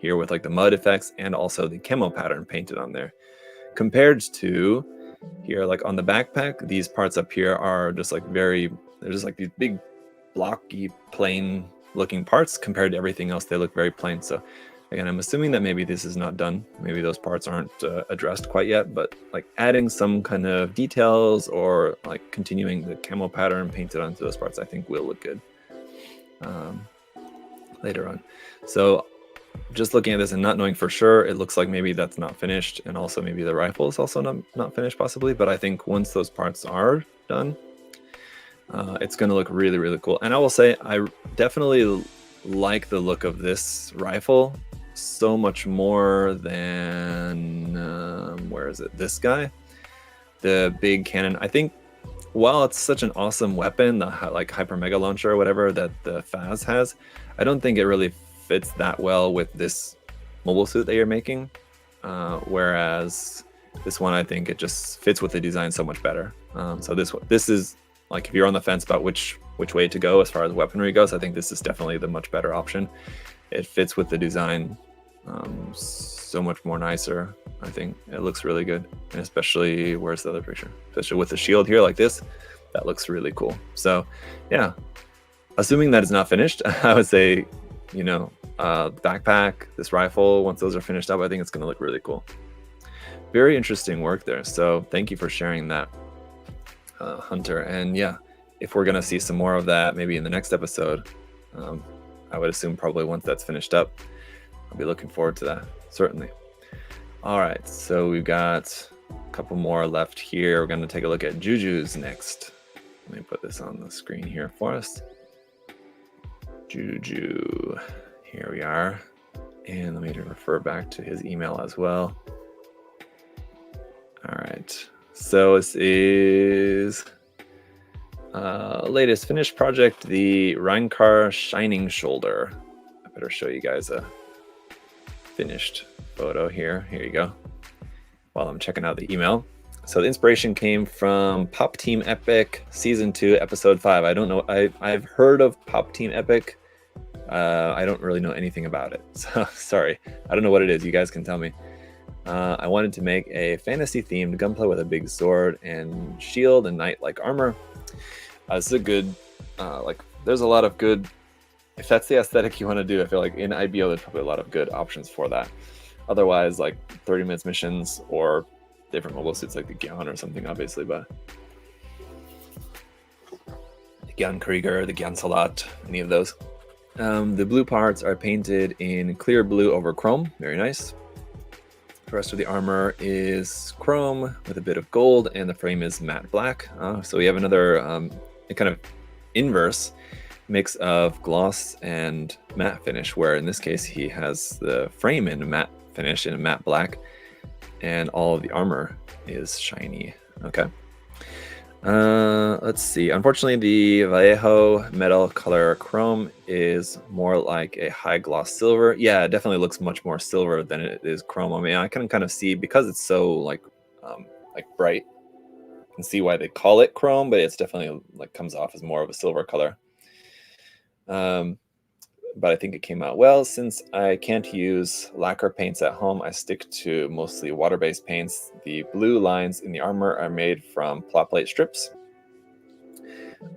here with like the mud effects, and also the camo pattern painted on there. Compared to here, like on the backpack, these parts up here are just like they're just like these big blocky plain looking parts. Compared to everything else, they look very plain. So again, I'm assuming that maybe this is not done. Maybe those parts aren't addressed quite yet, but like adding some kind of details or like continuing the camo pattern painted onto those parts, I think will look good later on. So just looking at this and not knowing for sure, it looks like maybe that's not finished, and also maybe the rifle is also not finished possibly. But I think once those parts are done, it's going to look really, really cool. And I will say, I definitely like the look of this rifle so much more than where is it, this guy, the big cannon. I think while it's such an awesome weapon, the like hyper mega launcher or whatever that the Faz has, I don't think it really fits that well with this mobile suit that you're making, whereas this one, I think it just fits with the design so much better. So this is like, if you're on the fence about which way to go as far as weaponry goes, I think this is definitely the much better option. It fits with the design so much more nicer. I think it looks really good, and especially, where's the other picture? Especially with the shield here like this, that looks really cool. So yeah, assuming that it's not finished, I would say, you know, backpack, this rifle, once those are finished up, I think it's going to look really cool. Very interesting work there. So thank you for sharing that, Hunter. And yeah, if we're going to see some more of that maybe in the next episode, I would assume probably once that's finished up, I'll be looking forward to that, certainly. All right, so we've got a couple more left here. We're going to take a look at Juju's next. Let me put this on the screen here for us. Juju, here we are. And let me refer back to his email as well. All right, so this is latest finished project, the Ver.Ka Shining Shoulder. I better show you guys a finished photo here. Here you go. While I'm checking out the email. So the inspiration came from Pop Team Epic Season 2, Episode 5. I don't know. I've heard of Pop Team Epic. I don't really know anything about it. So sorry. I don't know what it is. You guys can tell me. I wanted to make a fantasy-themed Gunpla with a big sword and shield and knight-like armor. This is a good, there's a lot of good, if that's the aesthetic you want to do, I feel like in IBO there's probably a lot of good options for that. Otherwise, like 30 minutes missions or different mobile suits like the Gyan or something, obviously, but the Gyan Krieger, the Gyan Salat, any of those. The blue parts are painted in clear blue over chrome. Very nice. The rest of the armor is chrome with a bit of gold, and the frame is matte black. So we have another kind of inverse mix of gloss and matte finish, where in this case he has the frame in a matte finish in a matte black, and all of the armor is shiny. Okay. Let's see. Unfortunately, the Vallejo metal color chrome is more like a high gloss silver. Yeah, it definitely looks much more silver than it is chrome. I mean, I can kind of see, because it's so like bright, you can see why they call it chrome, but it's definitely like comes off as more of a silver color. But I think it came out well. Since I can't use lacquer paints at home, I stick to mostly water-based paints. The blue lines in the armor are made from plot plate strips.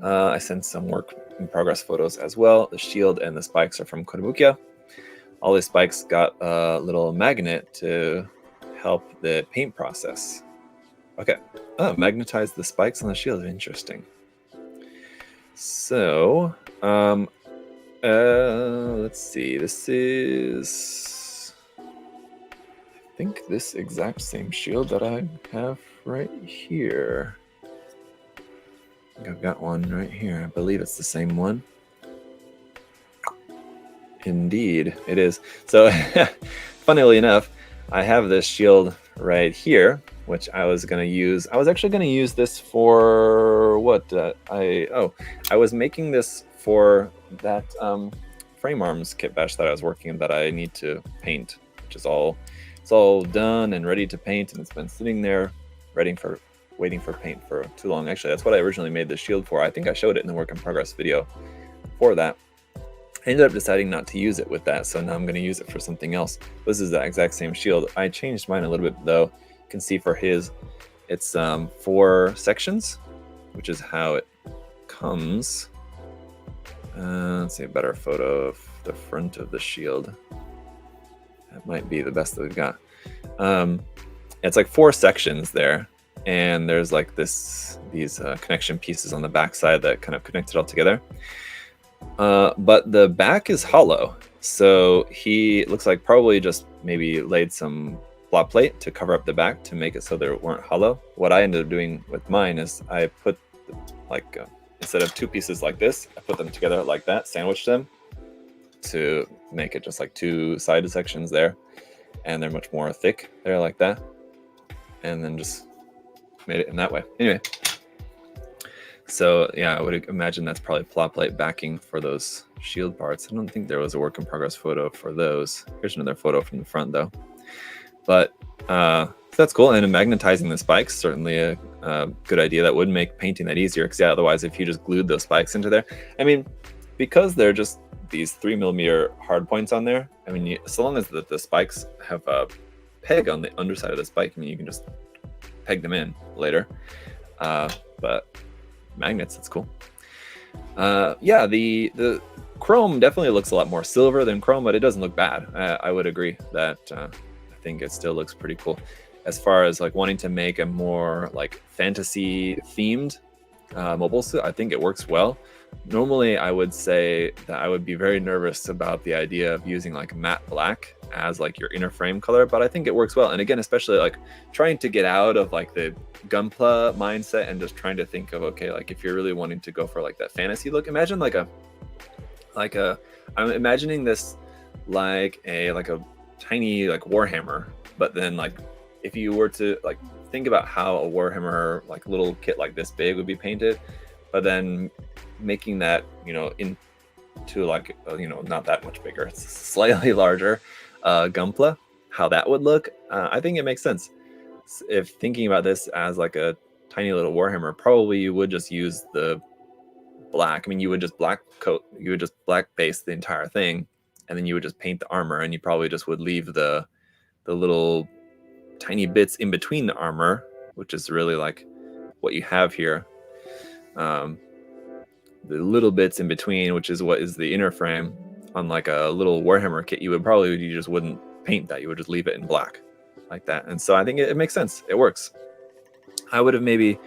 I sent some work in progress photos as well. The shield and the spikes are from Kotobukiya. All the spikes got a little magnet to help the paint process. Okay. Oh, magnetize the spikes on the shield. Interesting. So, let's see. This is, I think, this exact same shield that I have right here. I think I've got one right here. I believe it's the same one. Indeed, it is. So, funnily enough, I have this shield right here, which I was going to use. I was actually going to use this for what? I was making this for that frame arms kit bash that I was working on that I need to paint, which is it's all done and ready to paint, and it's been sitting there waiting for paint for too long. Actually, that's what I originally made the shield for. I think I showed it in the work in progress video for that. I ended up deciding not to use it with that, so now I'm going to use it for something else. This is the exact same shield. I changed mine a little bit though. You can see for his, it's 4 sections, which is how it comes. Let's see a better photo of the front of the shield. That might be the best that we've got. It's like 4 sections there, and there's like these connection pieces on the back side that kind of connect it all together. But the back is hollow, so he looks like probably just maybe laid some plot plate to cover up the back to make it so they weren't hollow. What I ended up doing with mine is I put instead of 2 pieces like this, I put them together like that, sandwiched them to make it just like 2 side sections there, and they're much more thick there like that, and then just made it in that way. Anyway, so yeah, I would imagine that's probably plot plate backing for those shield parts. I don't think there was a work in progress photo for those. Here's another photo from the front though. But so that's cool. And magnetizing the spikes, certainly a good idea. That would make painting that easier, because yeah, otherwise if you just glued those spikes into there, I mean, because they're just these 3mm hard points on there, I mean, so long as the spikes have a peg on the underside of the spike, I mean, you can just peg them in later. But magnets, that's cool. Yeah, the chrome definitely looks a lot more silver than chrome, but it doesn't look bad. I would agree that I think it still looks pretty cool. As far as like wanting to make a more like fantasy themed mobile suit, I think it works well. Normally, I would say that I would be very nervous about the idea of using like matte black as like your inner frame color, but I think it works well. And again, especially like trying to get out of like the Gunpla mindset and just trying to think of, okay, like if you're really wanting to go for like that fantasy look, imagine like a I'm imagining this like a tiny like Warhammer, but then like if you were to like think about how a Warhammer like little kit like this big would be painted, but then making that, you know, into like you know, not that much bigger, it's slightly larger Gunpla, how that would look, I think it makes sense. If thinking about this as like a tiny little Warhammer, probably you would just use the black. I mean, you would just black base the entire thing, and then you would just paint the armor, and you probably just would leave the little tiny bits in between the armor, which is really like what you have here. The little bits in between, which is what is the inner frame on like a little Warhammer kit, you just wouldn't paint that. You would just leave it in black like that. And so I think it makes sense. It works. I would have maybe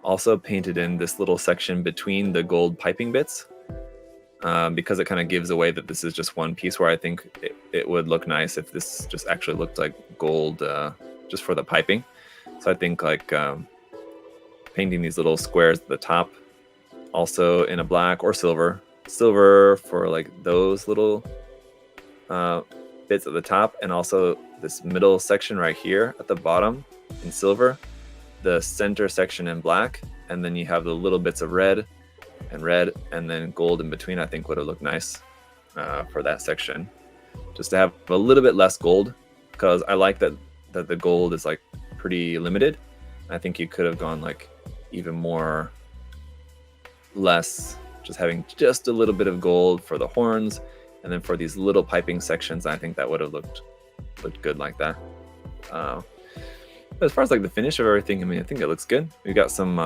also painted in this little section between the gold piping bits, because it kind of gives away that this is just one piece, where I think it would look nice if this just actually looked like gold just for the piping. So I think like painting these little squares at the top also in a black or silver for like those little bits at the top, and also this middle section right here at the bottom in silver, the center section in black, and then you have the little bits of red, and then gold in between. I think would have looked nice for that section, just to have a little bit less gold, because I like that the gold is like pretty limited. I think you could have gone like even more less, just having just a little bit of gold for the horns, and then for these little piping sections, I think that would have looked good like that. As far as like the finish of everything, I mean, I think it looks good. We've got some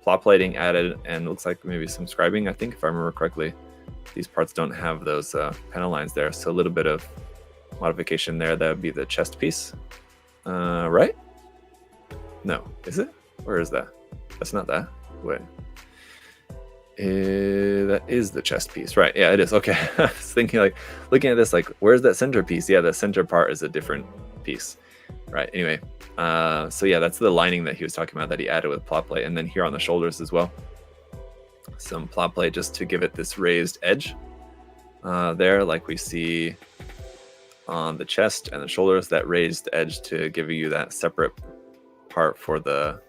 plot plating added, and looks like maybe some scribing. I think if I remember correctly, these parts don't have those panel lines there, so a little bit of modification there. That would be the chest piece, right? No, is it? Where is that? That's not that. Wait. That is the chest piece, right? Yeah, it is. Okay. I was thinking, like, looking at this, like, where's that center piece? Yeah, the center part is a different piece, right? Anyway, so yeah, that's the lining that he was talking about that he added with plot plate, and then here on the shoulders as well, some plot plate just to give it this raised edge there, like we see on the chest and the shoulders, that raised edge to give you that separate part for the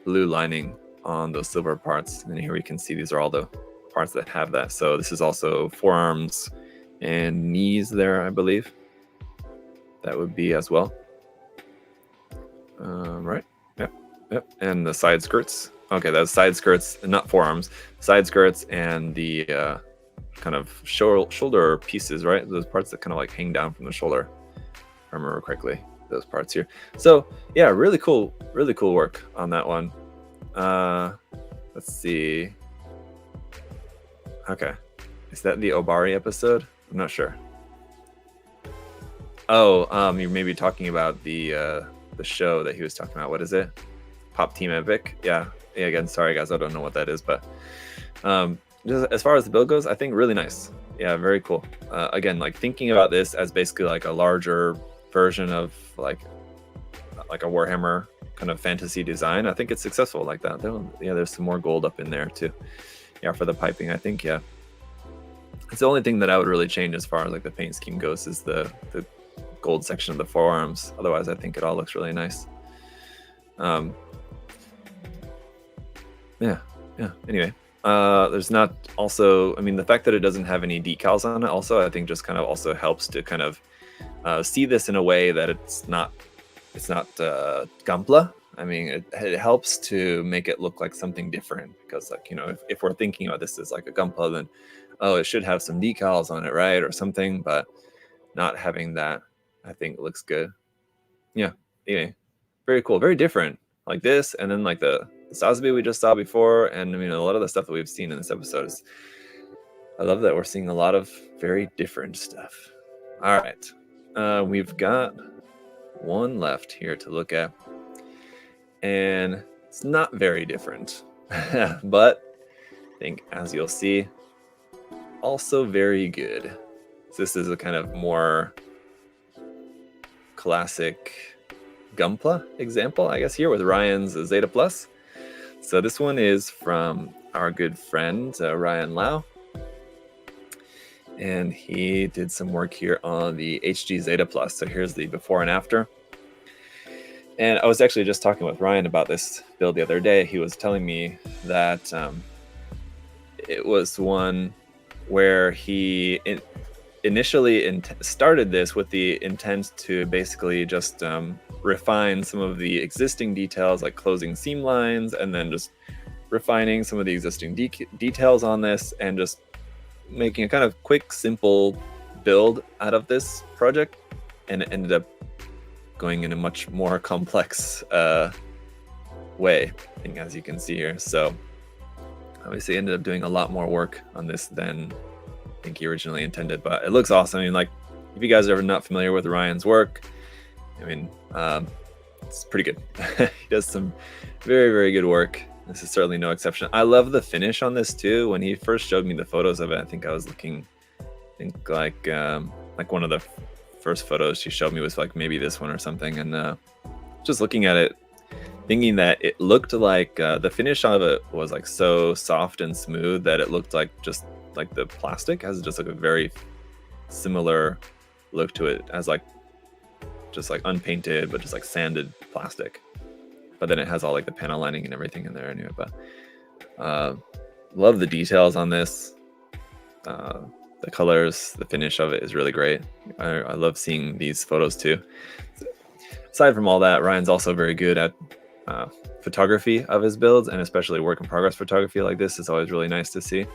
blue lining on those silver parts. And here we can see these are all the parts that have that. So this is also forearms and knees there, I believe. That would be as well. Right? Yep. And the side skirts. Okay, that's side skirts, not forearms. Side skirts and the kind of shoulder pieces, right? Those parts that kind of like hang down from the shoulder, if I remember correctly. Those parts here. So yeah, really cool work on that one. Let's see. Okay, is that the Obari episode? I'm not sure. Oh, you're maybe talking about the show that he was talking about. What is it? Pop Team Epic. Yeah. Again, sorry guys, I don't know what that is, but just as far as the build goes, I think really nice. Yeah, very cool. Again, like thinking about this as basically like a larger version of like a Warhammer kind of fantasy design, I think it's successful like that. Yeah, there's some more gold up in there too. Yeah, for the piping, I think, yeah. It's the only thing that I would really change as far as like the paint scheme goes is the gold section of the forearms. Otherwise, I think it all looks really nice. Yeah. Anyway, there's not also, I mean, the fact that it doesn't have any decals on it also, I think just kind of also helps to kind of see this in a way that it's not Gunpla. I mean, it helps to make it look like something different, because like, you know, if we're thinking about this as like a Gunpla, then it should have some decals on it, right, or something, but not having that, I think looks good. Yeah, anyway, very cool, very different, like this, and then like the Sazabi we just saw before, and I mean a lot of the stuff that we've seen in this episode is, I love that we're seeing a lot of very different stuff. All right, we've got one left here to look at, and it's not very different. But I think, as you'll see, also very good. So this is a kind of more classic Gunpla example, I guess, here with Ryan's Zeta Plus. So this one is from our good friend Ryan Lau, and he did some work here on the HG Zeta Plus. So here's the before and after. And I was actually just talking with Ryan about this build the other day. He was telling me that it was one where he initially started this with the intent to basically just refine some of the existing details, like closing seam lines, and then just refining some of the existing details on this, and just making a kind of quick, simple build out of this project. And it ended up going in a much more complex way, I think, as you can see here. So obviously ended up doing a lot more work on this than I think he originally intended, but it looks awesome. I mean, like, if you guys are not familiar with Ryan's work, I mean, it's pretty good. He does some very, very good work. This is certainly no exception. I love the finish on this too. When he first showed me the photos of it, I think I was looking, I think like one of the first photos she showed me was like maybe this one or something, and just looking at it, thinking that it looked like the finish of it was like so soft and smooth that it looked like just like the plastic has just like a very similar look to it, as like just like unpainted but just like sanded plastic, but then it has all like the panel lining and everything in there anyway. But love the details on this. The colors, the finish of it is really great. I love seeing these photos too. Aside from all that, Ryan's also very good at photography of his builds, and especially work in progress photography like this is always really nice to see.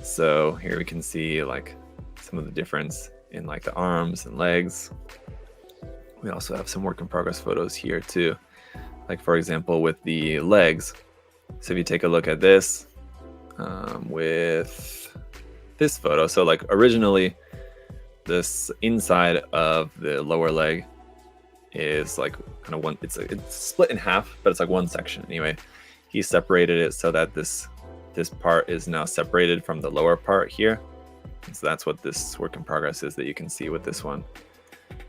So here we can see like some of the difference in like the arms and legs. We also have some work in progress photos here too, like for example with the legs. So if you take a look at this with this photo, so like originally this inside of the lower leg is like kind of one, it's split in half, but it's like one section anyway. He separated it so that this part is now separated from the lower part here. And so that's what this work in progress is that you can see with this one.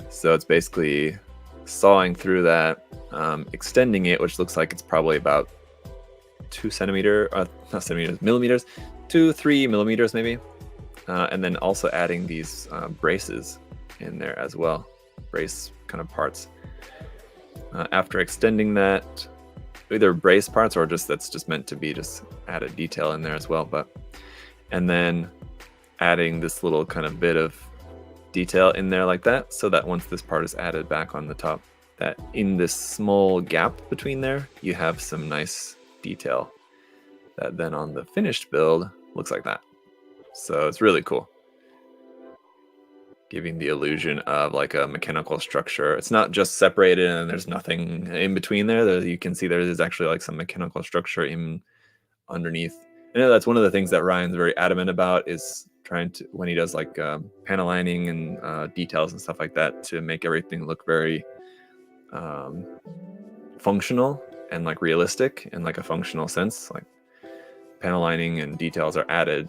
So it's basically sawing through that, extending it, which looks like it's probably about millimeters, 2-3 millimeters maybe. And then also adding these braces in there as well, brace kind of parts. After extending that, either brace parts or just that's just meant to be just added detail in there as well. But and then adding this little kind of bit of detail in there like that, so that once this part is added back on the top, that in this small gap between there, you have some nice detail that then on the finished build looks like that. So it's really cool, giving the illusion of like a mechanical structure. It's not just separated and there's nothing in between there. You can see there is actually like some mechanical structure in underneath. I know that's one of the things that Ryan's very adamant about, is trying to, when he does like panel lining and details and stuff like that, to make everything look very functional and like realistic in like a functional sense. Like panel lining and details are added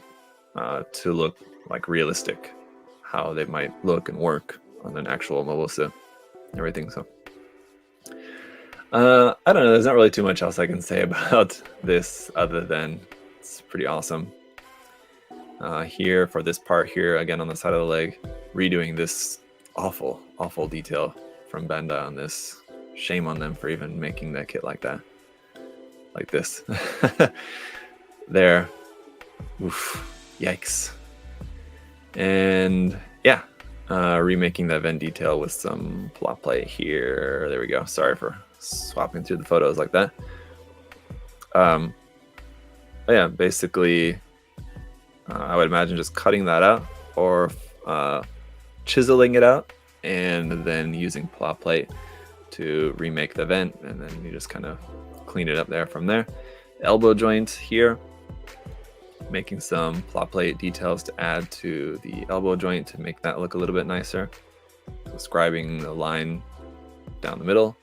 to look like realistic, how they might look and work on an actual mobile suit and everything. So I don't know, there's not really too much else I can say about this other than it's pretty awesome. Here for this part here, again on the side of the leg, redoing this awful detail from Bandai on this. Shame on them for even making that kit like that, like this. There. Oof. Yikes. And yeah, remaking that vent detail with some plot plate here. There we go. Sorry for swapping through the photos like that. Yeah, basically I would imagine just cutting that out or chiseling it out and then using plot plate to remake the vent, and then you just kind of clean it up there from there. Elbow joint here, making some plot plate details to add to the elbow joint to make that look a little bit nicer. Describing the line down the middle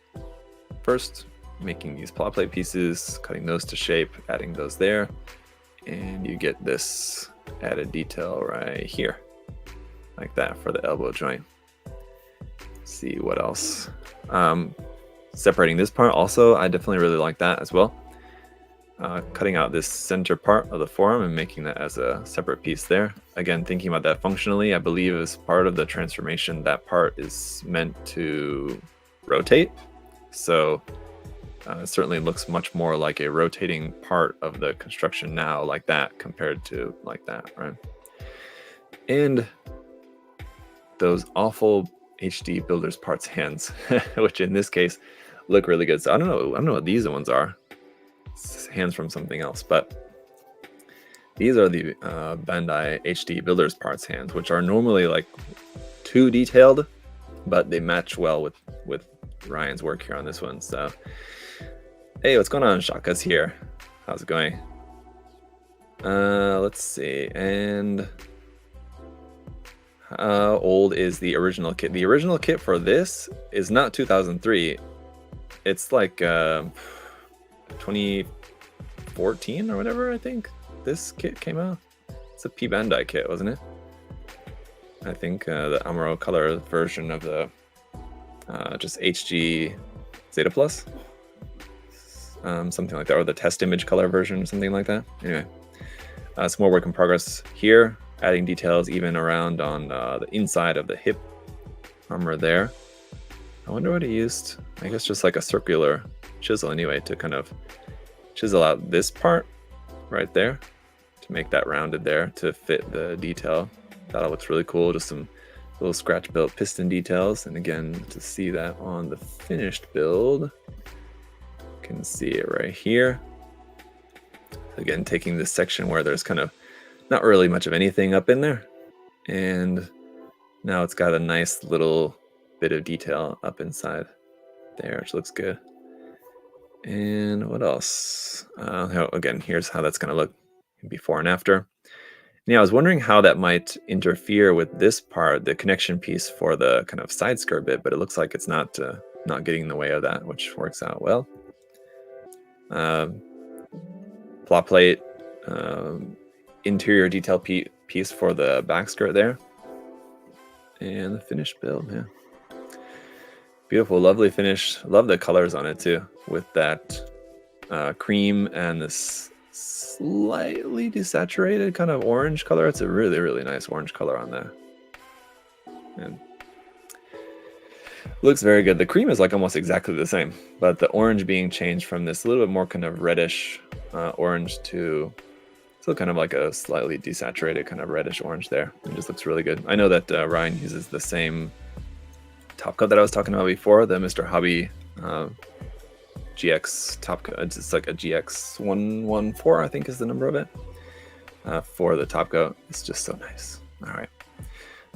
first, making these plot plate pieces, cutting those to shape, adding those there, and you get this added detail right here, like that for the elbow joint. Let's see what else. Separating this part also, I definitely really like that as well. Cutting out this center part of the forearm and making that as a separate piece there. Again, thinking about that functionally, I believe as part of the transformation, that part is meant to rotate. So it certainly looks much more like a rotating part of the construction now, like that, compared to like that, right? And those awful HD builders parts hands, which in this case look really good. So I don't know what these ones are. It's hands from something else, but these are the Bandai HD builders parts hands, which are normally like too detailed, but they match well with Ryan's work here on this one. So hey, what's going on? Shaka's here. How's it going? Let's see. And how old is the original kit? The original kit for this is not 2003. It's like 2014 or whatever, I think this kit came out. It's a P Bandai kit, wasn't it? I think the Amaro color version of the just HG Zeta Plus, something like that, or the test image color version, something like that. Anyway, some more work in progress here, adding details even around on the inside of the hip armor there. I wonder what he used. I guess just like a circular chisel anyway, to kind of chisel out this part right there to make that rounded there to fit the detail. That looks really cool. Just some little scratch built piston details, and again, to see that on the finished build, you can see it right here. Again, taking this section where there's kind of not really much of anything up in there, and now it's got a nice little bit of detail up inside there, which looks good. And what else? Again, here's how that's going to look before and after. Yeah, I was wondering how that might interfere with this part, the connection piece for the kind of side skirt bit, but it looks like it's not getting in the way of that, which works out well. Plot plate, interior detail piece for the back skirt there, and the finished build. Yeah, beautiful, lovely finish. Love the colors on it too, with that cream and this slightly desaturated kind of orange color. It's a really, really nice orange color on there, and looks very good. The cream is like almost exactly the same, but the orange being changed from this little bit more kind of reddish orange to still kind of like a slightly desaturated kind of reddish orange there. It just looks really good. I know that Ryan uses the same top coat that I was talking about before, the Mr. Hobby GX top coat. It's like a GX 114, I think is the number of it, for the top coat. It's just so nice. All right.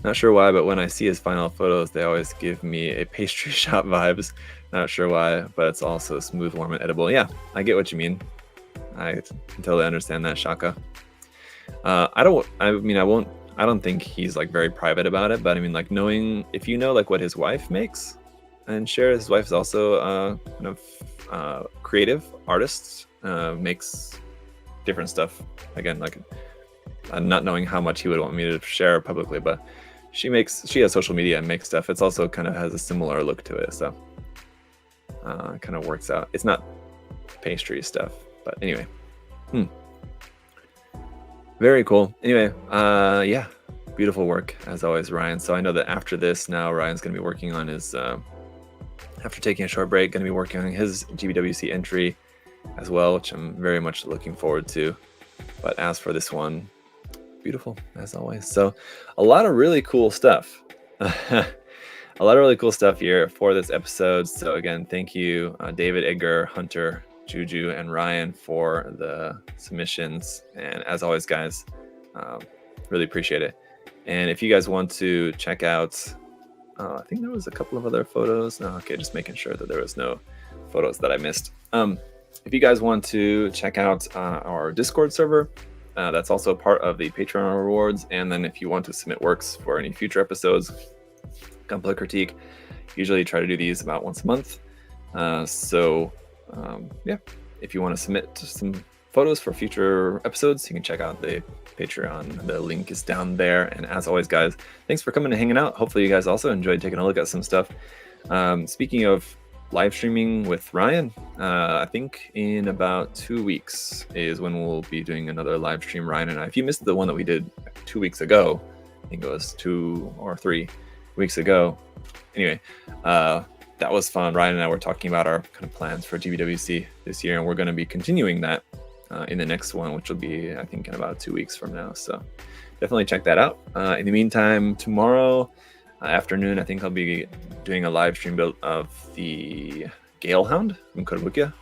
Not sure why, but when I see his final photos, they always give me a pastry shop vibes. Not sure why, but it's also smooth, warm, and edible. Yeah, I get what you mean. I can totally understand that, Shaka. I don't think he's like very private about it, but I mean, like, knowing, if you know like what his wife makes and share, his wife is also kind of creative artist, makes different stuff. Again, like, not knowing how much he would want me to share publicly, but she has social media and makes stuff. It's also kind of has a similar look to it, so it kind of works out. It's not pastry stuff, but anyway. Very cool. Anyway, yeah, beautiful work as always, Ryan. So I know that after this, now Ryan's going to be working on his, after taking a short break, going to be working on his GBWC entry as well, which I'm very much looking forward to. But as for this one, beautiful as always. So a lot of really cool stuff. A lot of really cool stuff here for this episode. So again, thank you, David, Edgar, Hunter, Juju, and Ryan for the submissions. And as always, guys, really appreciate it. And if you guys want to check out, I think there was a couple of other photos. No, okay, just making sure that there was no photos that I missed. If you guys want to check out our Discord server, that's also part of the Patreon rewards. And then if you want to submit works for any future episodes, Gunpla critique, usually try to do these about once a month. So Yeah, if you want to submit some photos for future episodes, you can check out the Patreon. The link is down there. And as always, guys, thanks for coming and hanging out. Hopefully you guys also enjoyed taking a look at some stuff. Speaking of live streaming with Ryan, I think in about 2 weeks is when we'll be doing another live stream, Ryan and I. If you missed the one that we did 2 weeks ago, I think it was 2 or 3 weeks ago. Anyway, that was fun. Ryan and I were talking about our kind of plans for GBWC this year, and we're going to be continuing that in the next one, which will be, I think, in about 2 weeks from now. So definitely check that out. In the meantime, tomorrow afternoon, I think I'll be doing a live stream build of the Galehound from Kotobukiya.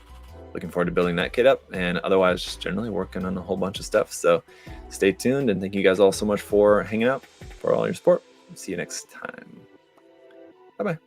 Looking forward to building that kit up, and otherwise just generally working on a whole bunch of stuff. So stay tuned, and thank you guys all so much for hanging out, for all your support. See you next time. Bye-bye.